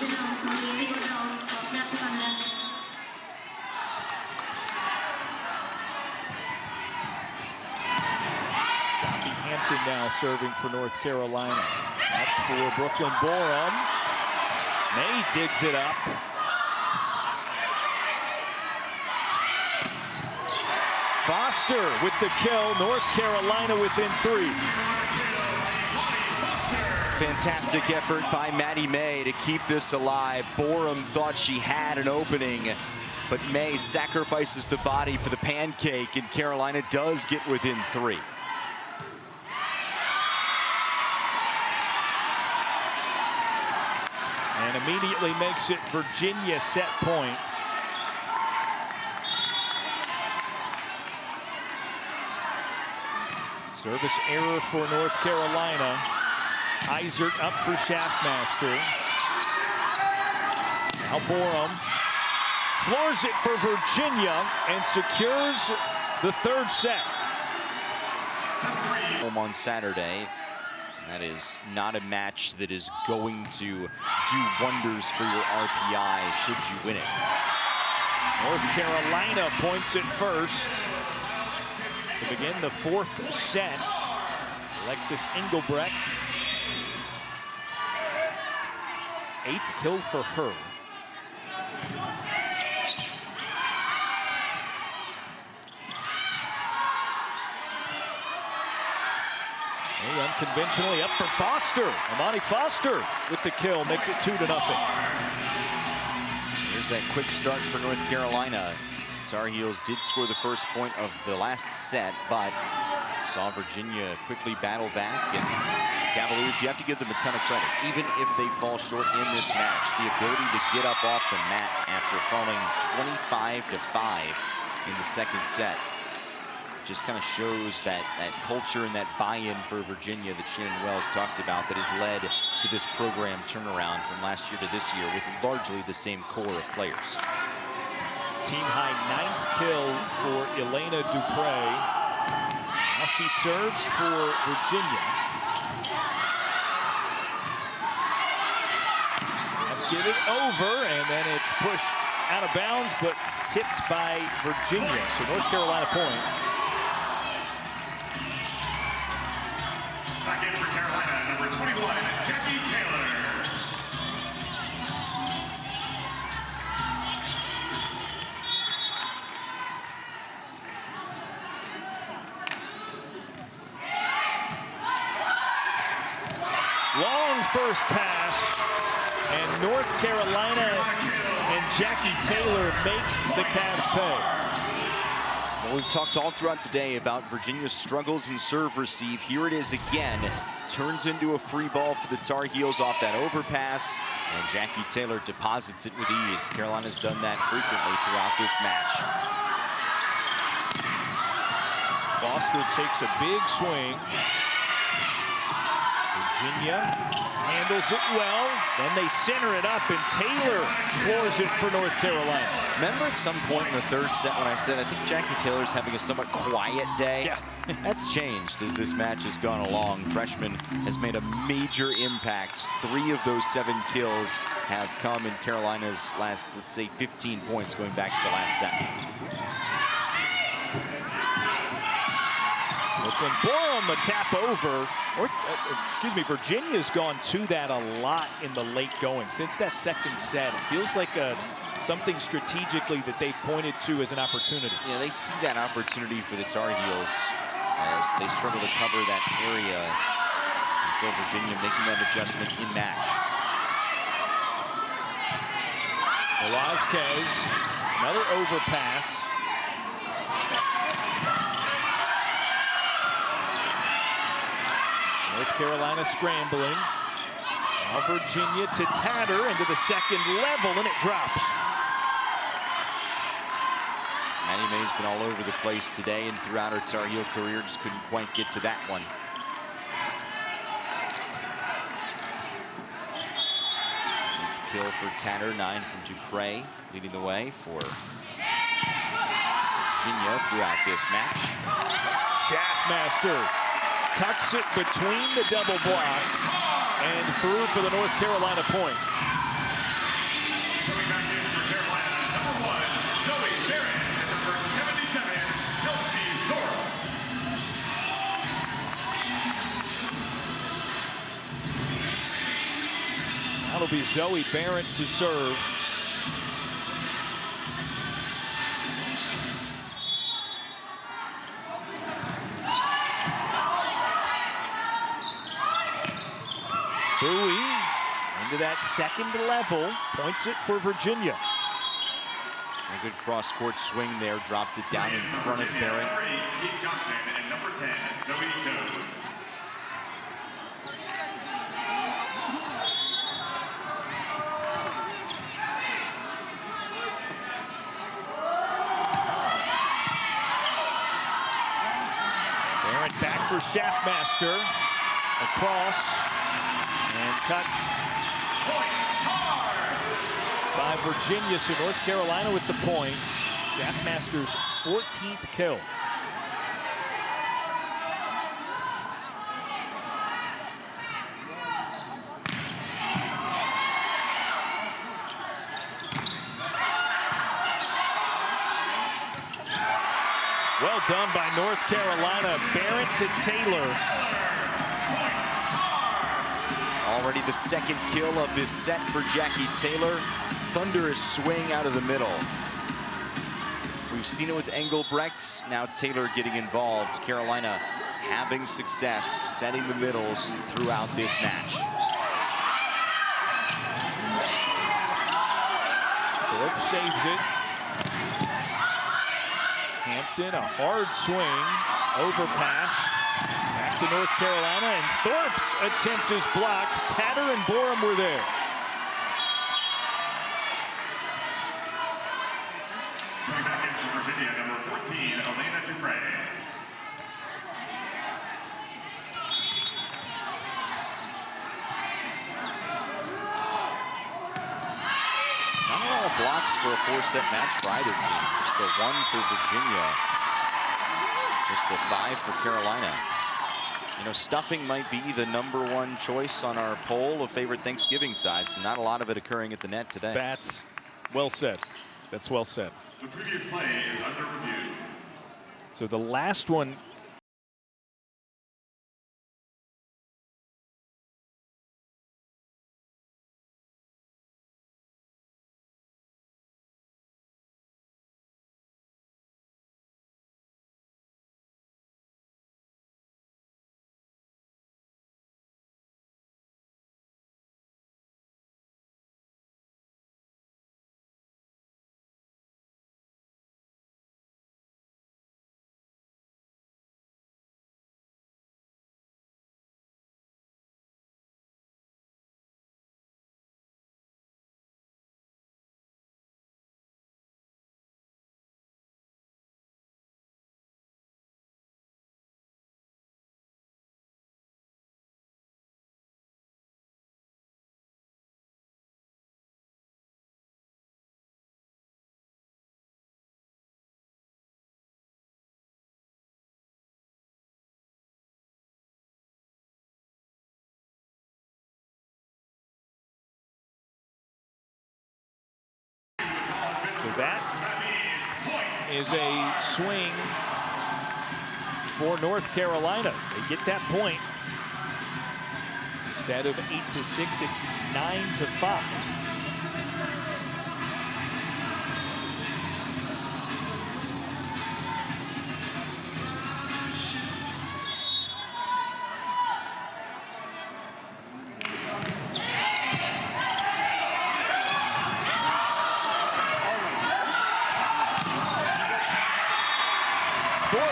Hampton now serving for North Carolina. Up for Brooklyn Borum. May digs it up. Foster with the kill. North Carolina within 3. Fantastic effort by Maddie May to keep this alive. Borum thought she had an opening, but May sacrifices the body for the pancake, and Carolina does get within 3. And immediately makes it Virginia set point. Service error for North Carolina. Isert up for Schaffmaster. Now Borum floors it for Virginia and secures the third set. Home on Saturday. That is not a match that is going to do wonders for your RPI should you win it. North Carolina points it first. To begin the fourth set, Alexis Engelbrecht. 8th kill for her. Hey, unconventionally up for Foster. Amani Foster with the kill, makes it 2-0. Here's that quick start for North Carolina. Tar Heels did score the first point of the last set, but saw Virginia quickly battle back. And Cavaliers, you have to give them a ton of credit. Even if they fall short in this match, the ability to get up off the mat after falling 25-5 in the second set just kind of shows that culture and that buy-in for Virginia that Shannon Wells talked about that has led to this program turnaround from last year to this year with largely the same core of players. Team high 9th kill for Elena Dupre. Now she serves for Virginia. That's give it over, and then it's pushed out of bounds, but tipped by Virginia. So North Carolina point. Back in for Carolina, number 21, Jackie Taylor. Long first pass, and North Carolina and Jackie Taylor make the Cavs pay. Well, we've talked all throughout today about Virginia's struggles in serve receive. Here it is again. Turns into a free ball for the Tar Heels off that overpass, and Jackie Taylor deposits it with ease. Carolina's done that frequently throughout this match. Foster takes a big swing. Virginia handles it well. Then they center it up, and Taylor floors it for North Carolina. Remember at some point in the third set when I said I think Jackie Taylor's having a somewhat quiet day? Yeah. That's changed as this match has gone along. Freshman has made a major impact. 3 of those 7 kills have come in Carolina's last, let's say, 15 points going back to the last set. Brooklyn Borum, a tap over. Virginia's gone to that a lot in the late going. Since that second set, it feels like something strategically that they've pointed to as an opportunity. Yeah, they see that opportunity for the Tar Heels as they struggle to cover that area. And so Virginia making that adjustment in match. Velazquez, another overpass. North Carolina scrambling. Now Virginia to Tatter into the second level, and it drops. Maddie May's been all over the place today and throughout her Tar Heel career, just couldn't quite get to that one. Kill for Tatter, 9 from Dupre, leading the way for Virginia throughout this match. Schaffmaster tucks it between the double block and through for the North Carolina point. Coming back in for Carolina, number 1, Zoe Barrett, and number 77, Kelsey Thorpe. That'll be Zoe Barrett to serve. Bowie into that second level, points it for Virginia. A good cross-court swing there, dropped it down in front of Barrett. Number 8, Kate Johnson, and number 10, Zoe Doe. Barrett back for Schaffmaster. Across. And touched by Virginia, so North Carolina with the point. Schaffmaster's 14th kill. Well done by North Carolina. Barrett to Taylor. Already the second kill of this set for Jackie Taylor. Thunderous swing out of the middle. We've seen it with Engelbrecht. Now Taylor getting involved. Carolina having success setting the middles throughout this match. Thorpe saves it. Hampton, a hard swing. Overpass. Back to North Carolina, and Thorpe's attempt is blocked. Tatter and Borum were there. Coming back in for Virginia, number 14, Elena Dupre. Not all blocks for a 4-set match for either team. Just the 1 for Virginia. Just the 5 for Carolina. You know, stuffing might be the #1 choice on our poll of favorite Thanksgiving sides, but not a lot of it occurring at the net today. That's well said. That's well said. The previous play is under review. So the last one. So that is a swing for North Carolina. They get that point. Instead of 8-6, it's 9-5.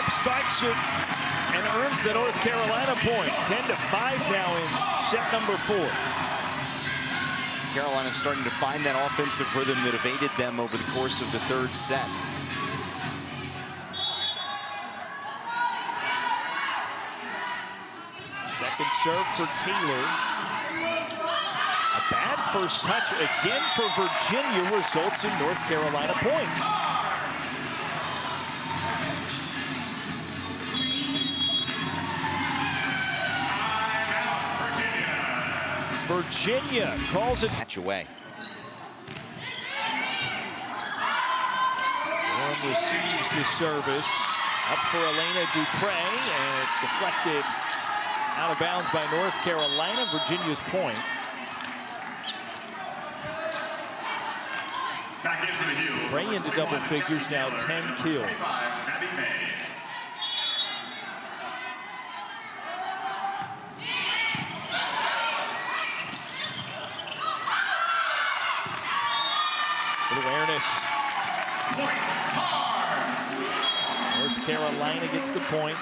Spikes it and earns the North Carolina point. 10-5 now in set number 4. Carolina's starting to find that offensive rhythm that evaded them over the course of the 3rd set. Second serve for Taylor. A bad first touch again for Virginia results in North Carolina point. Virginia calls it Catch away. And receives the service. Up for Elena Dupre, and it's deflected out of bounds by North Carolina. Virginia's point. Back into the heel. Dupre into double figures now, 10 kills. Good awareness. North Carolina gets the point.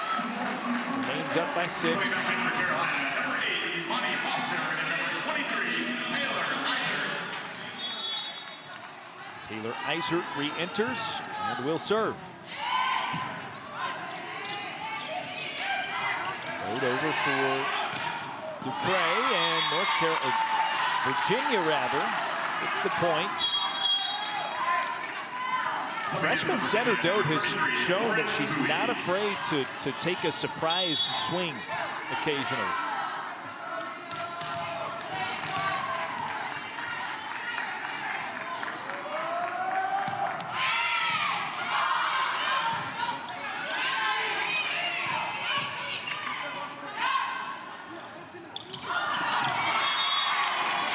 Remains up by 6. Taylor Eisert re-enters and will serve. Load over for Dupre, and Virginia gets the point. Freshman center Dote has shown that she's not afraid to take a surprise swing occasionally.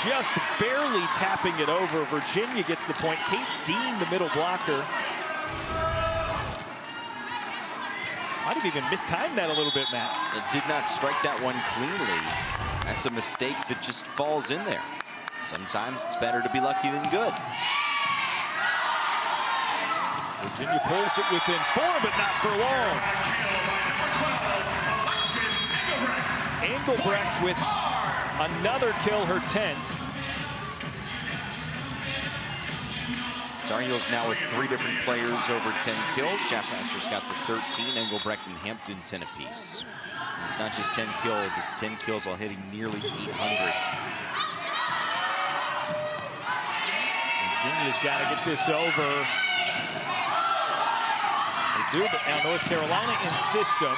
Just barely tapping it over. Virginia gets the point. Kate Dean, the middle blocker. Might have even mistimed that a little bit, Matt. It did not strike that one cleanly. That's a mistake that just falls in there. Sometimes it's better to be lucky than good. Virginia pulls it within 4, but not for long. Engelbrecht with another kill, her 10th. Tar Heels now with 3 different players over 10 kills. Schaffmaster's got the 13, Engelbrecht and Hampton 10 apiece. It's not just 10 kills, it's 10 kills while hitting nearly 800. Virginia's got to get this over. They do, but now North Carolina in system.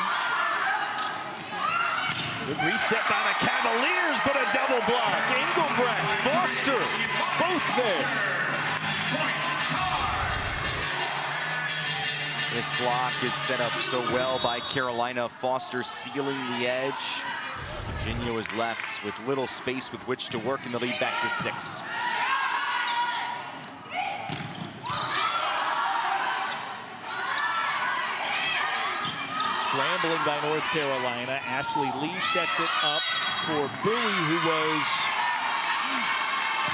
Good reset by the Cavaliers, but a double block. Engelbrecht, Foster, both there. This block is set up so well by Carolina. Foster sealing the edge. Virginia was left with little space with which to work, and the lead back to 6. Scrambling by North Carolina. Ashley Lee sets it up for Bowie, who was,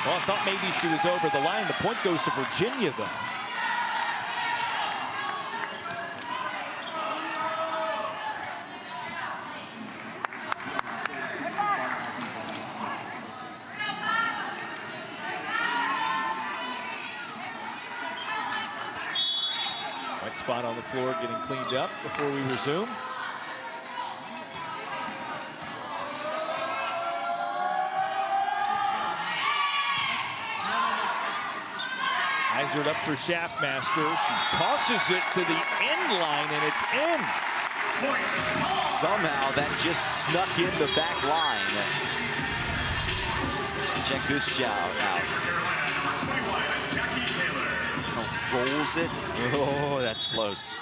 well, I thought maybe she was over the line. The point goes to Virginia, though. White spot on the floor getting cleaned up before we resume. Heisered up for Schaffmaster. She tosses it to the end line, and it's in. Somehow that just snuck in the back line. Check this shot out. Rolls it. Oh, that's close.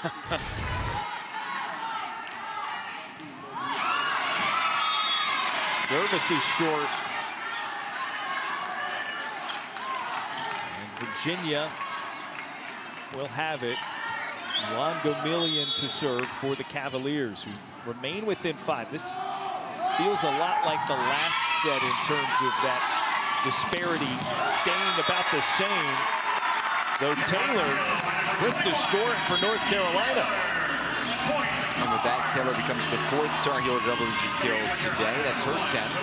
Service is short. And Virginia will have it. Juan Gomillion to serve for the Cavaliers, who remain within 5. This feels a lot like the last set in terms of that disparity staying about the same. Though Taylor quick to score it for North Carolina. And with that, Taylor becomes the 4th Tar Heel double-digit kills today. That's her 10th.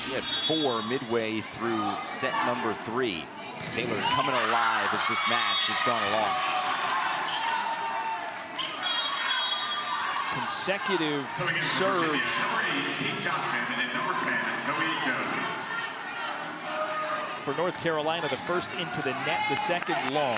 She had 4 midway through set number 3. Taylor coming alive as this match has gone along. Consecutive serves. For North Carolina, the first into the net, the second long.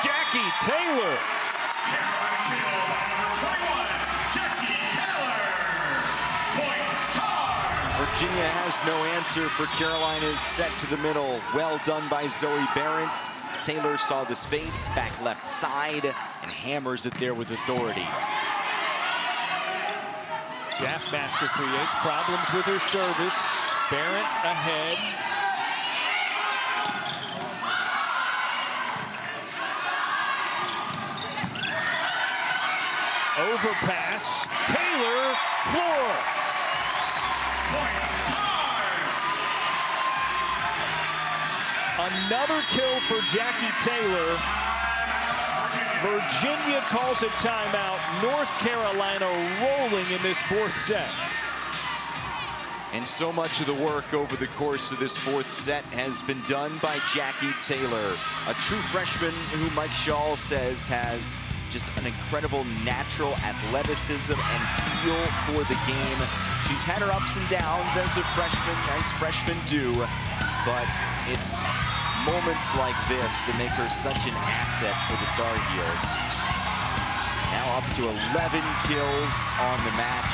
Jackie Taylor. Virginia has no answer for Carolina's set to the middle. Well done by Zoe Barrett. Taylor saw the space, back left side, and hammers it there with authority. Schaffmaster creates problems with her service. Barrett ahead. Overpass. Taylor, floor. Another kill for Jackie Taylor. Virginia calls a timeout. North Carolina rolling in this 4th set. And so much of the work over the course of this 4th set has been done by Jackie Taylor, a true freshman who Mike Shaw says has just an incredible natural athleticism and feel for the game. She's had her ups and downs as a freshman, as freshmen do, but it's moments like this that make her such an asset for the Tar Heels. Now up to 11 kills on the match.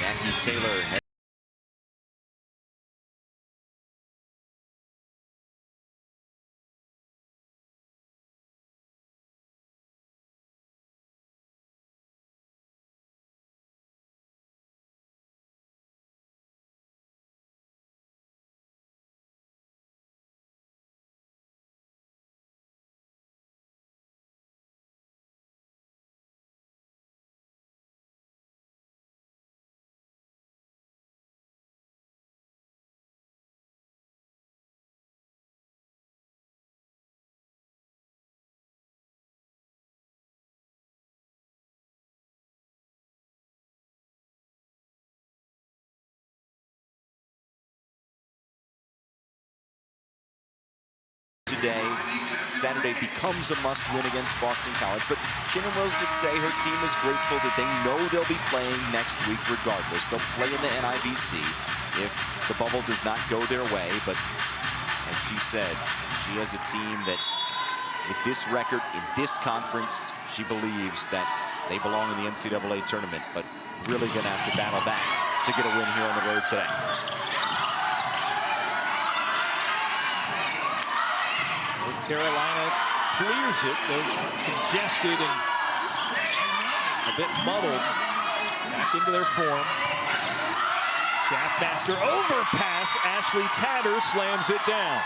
Jackie Taylor today. Saturday becomes a must-win against Boston College. But Shannon Rose did say her team is grateful that they know they'll be playing next week regardless. They'll play in the NIVC if the bubble does not go their way. But as she said, she has a team that, with this record in this conference, she believes that they belong in the NCAA tournament, but really going to have to battle back to get a win here on the road today. North Carolina clears it. They're congested and a bit muddled. Back into their form. Shaftmaster overpass. Ashley Tatter slams it down.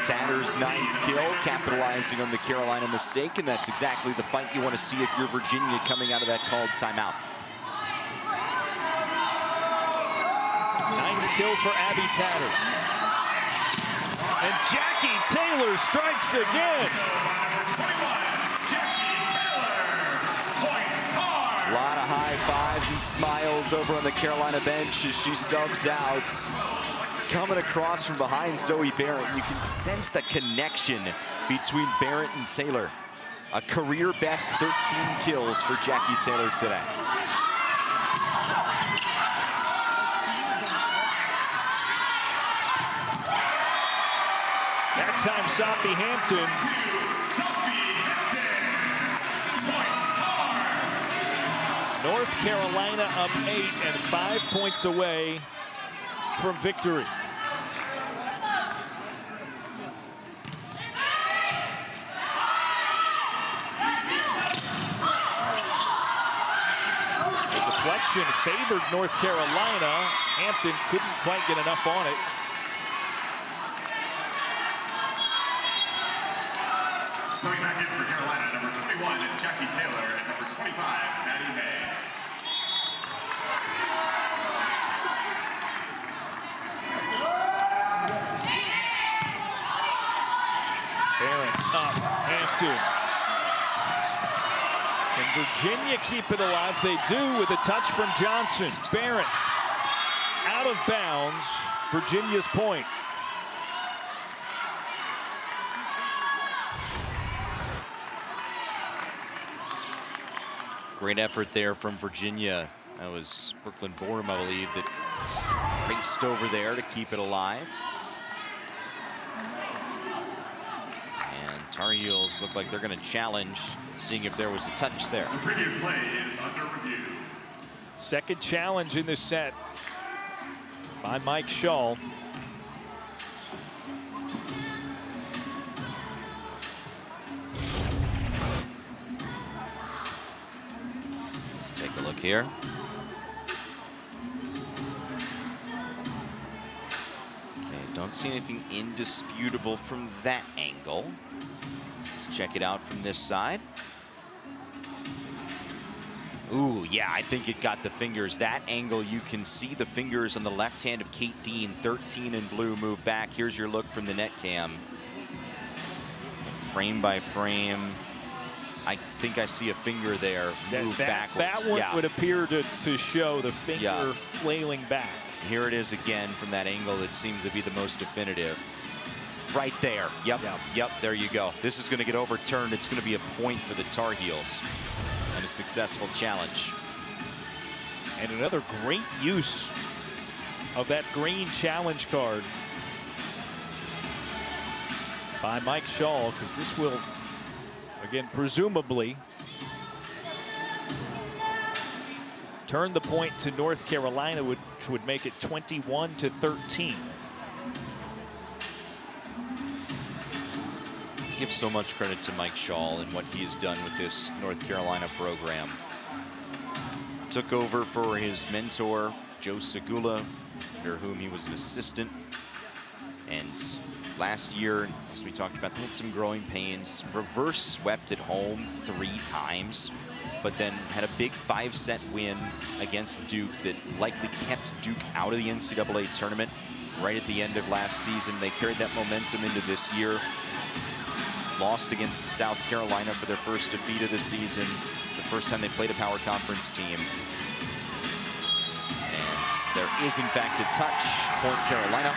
Tatter's 9th kill, capitalizing on the Carolina mistake, and that's exactly the fight you want to see if you're Virginia coming out of that called timeout. 9th kill for Abby Tatter. And Jackie Taylor strikes again. A lot of high fives and smiles over on the Carolina bench as she subs out. Coming across from behind Zoe Barrett, you can sense the connection between Barrett and Taylor. A career best 13 kills for Jackie Taylor today. That time, Sophie Hampton. North Carolina up 8 and 5 points away from victory. The deflection favored North Carolina. Hampton couldn't quite get enough on it. Coming back in for Carolina, number 21, Jackie Taylor, and number 25, Maddie May. Barrett up, Hampton. Can Virginia keep it alive? They do with a touch from Johnson. Barrett out of bounds, Virginia's point. Great effort there from Virginia. That was Brooklyn Borum, I believe, that raced over there to keep it alive. And Tar Heels look like they're going to challenge, seeing if there was a touch there. The previous play is under review. Second challenge in this set by Mike Shaw. Let's take a look here. Okay, don't see anything indisputable from that angle. Let's check it out from this side. Ooh, yeah, I think it got the fingers. That angle, you can see the fingers on the left hand of Kate Dean. 13 in blue, move back. Here's your look from the net cam. Frame by frame. I think I see a finger there move backwards. That one would appear to show the finger flailing back. Here it is again from that angle that seemed to be the most definitive. Right there. Yep, there you go. This is going to get overturned. It's going to be a point for the Tar Heels. And a successful challenge. And another great use of that green challenge card by Mike Shaw, because this will, again, presumably turn the point to North Carolina, which would make it 21-13. Give so much credit to Mike Shaw and what he has done with this North Carolina program. Took over for his mentor, Joe Segula, under whom he was an assistant. And last year, as we talked about, they had some growing pains. Reverse swept at home 3 times, but then had a big 5-set win against Duke that likely kept Duke out of the NCAA tournament right at the end of last season. They carried that momentum into this year. Lost against South Carolina for their first defeat of the season, the first time they played a power conference team. And Yes, there is in fact a touch. Point Carolina.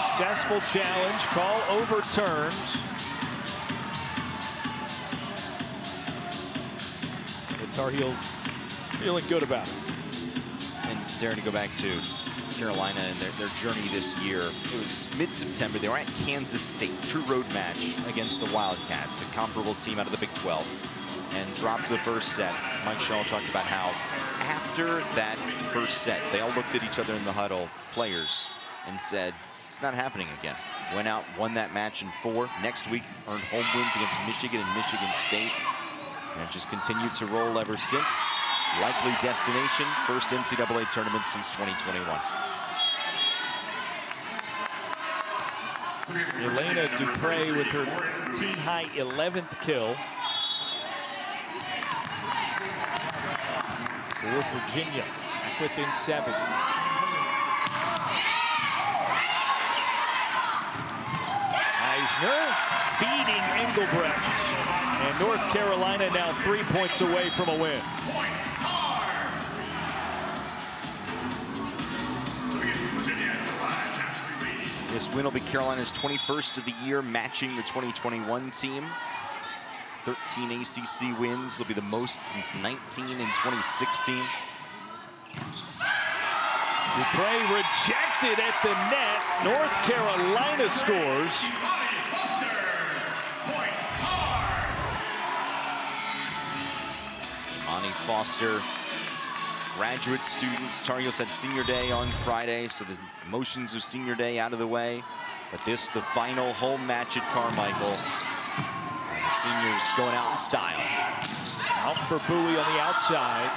Successful challenge, call overturned. The Tar Heels feeling good about it. And Darren, to go back to Carolina and their journey this year, it was mid-September. They were at Kansas State, true road match against the Wildcats, a comparable team out of the Big 12, and dropped the first set. Mike Shaw talked about how after that first set, they all looked at each other in the huddle, players, and said, it's not happening again. Went out, won that match in 4. Next week, earned home wins against Michigan and Michigan State, and just continued to roll ever since. Likely destination, first NCAA tournament since 2021. Elena Dupre with her team-high 11th kill. For Virginia, back within 7. Eisner feeding Engelbrecht. And North Carolina now 3 points away from a win. This win will be Carolina's 21st of the year, matching the 2021 team. 13 ACC wins will be the most since 19 in 2016. Dupre rejected at the net. North Carolina scores. Ani Foster, graduate students. Tar Heels had senior day on Friday, so the emotions of senior day out of the way. But this, the final home match at Carmichael. And the seniors going out in style. Out for Bowie on the outside.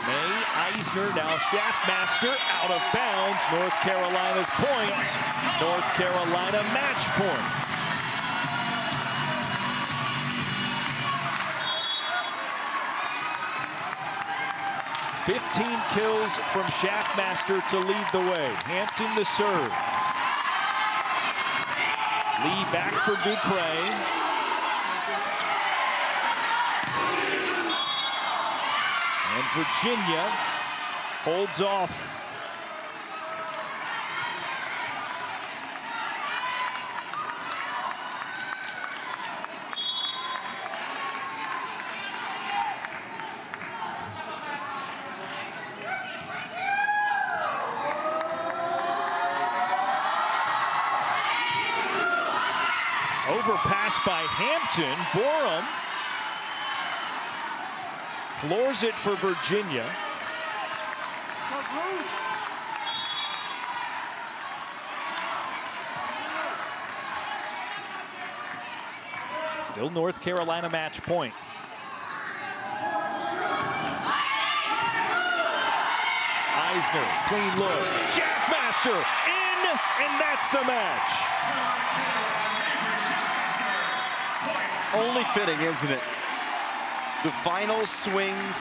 May, Eisner, now Schaffmaster, out of bounds. North Carolina's point. North Carolina match point. "15 kills from Schaffmaster to lead the way. Hampton the serve. Lee back for Dupre. And Virginia holds off. Overpass by Hampton. Borum floors it for Virginia. Still North Carolina match point. Eisner, clean look. Schaffmaster in, and that's the match. Only fitting, isn't it? The final swing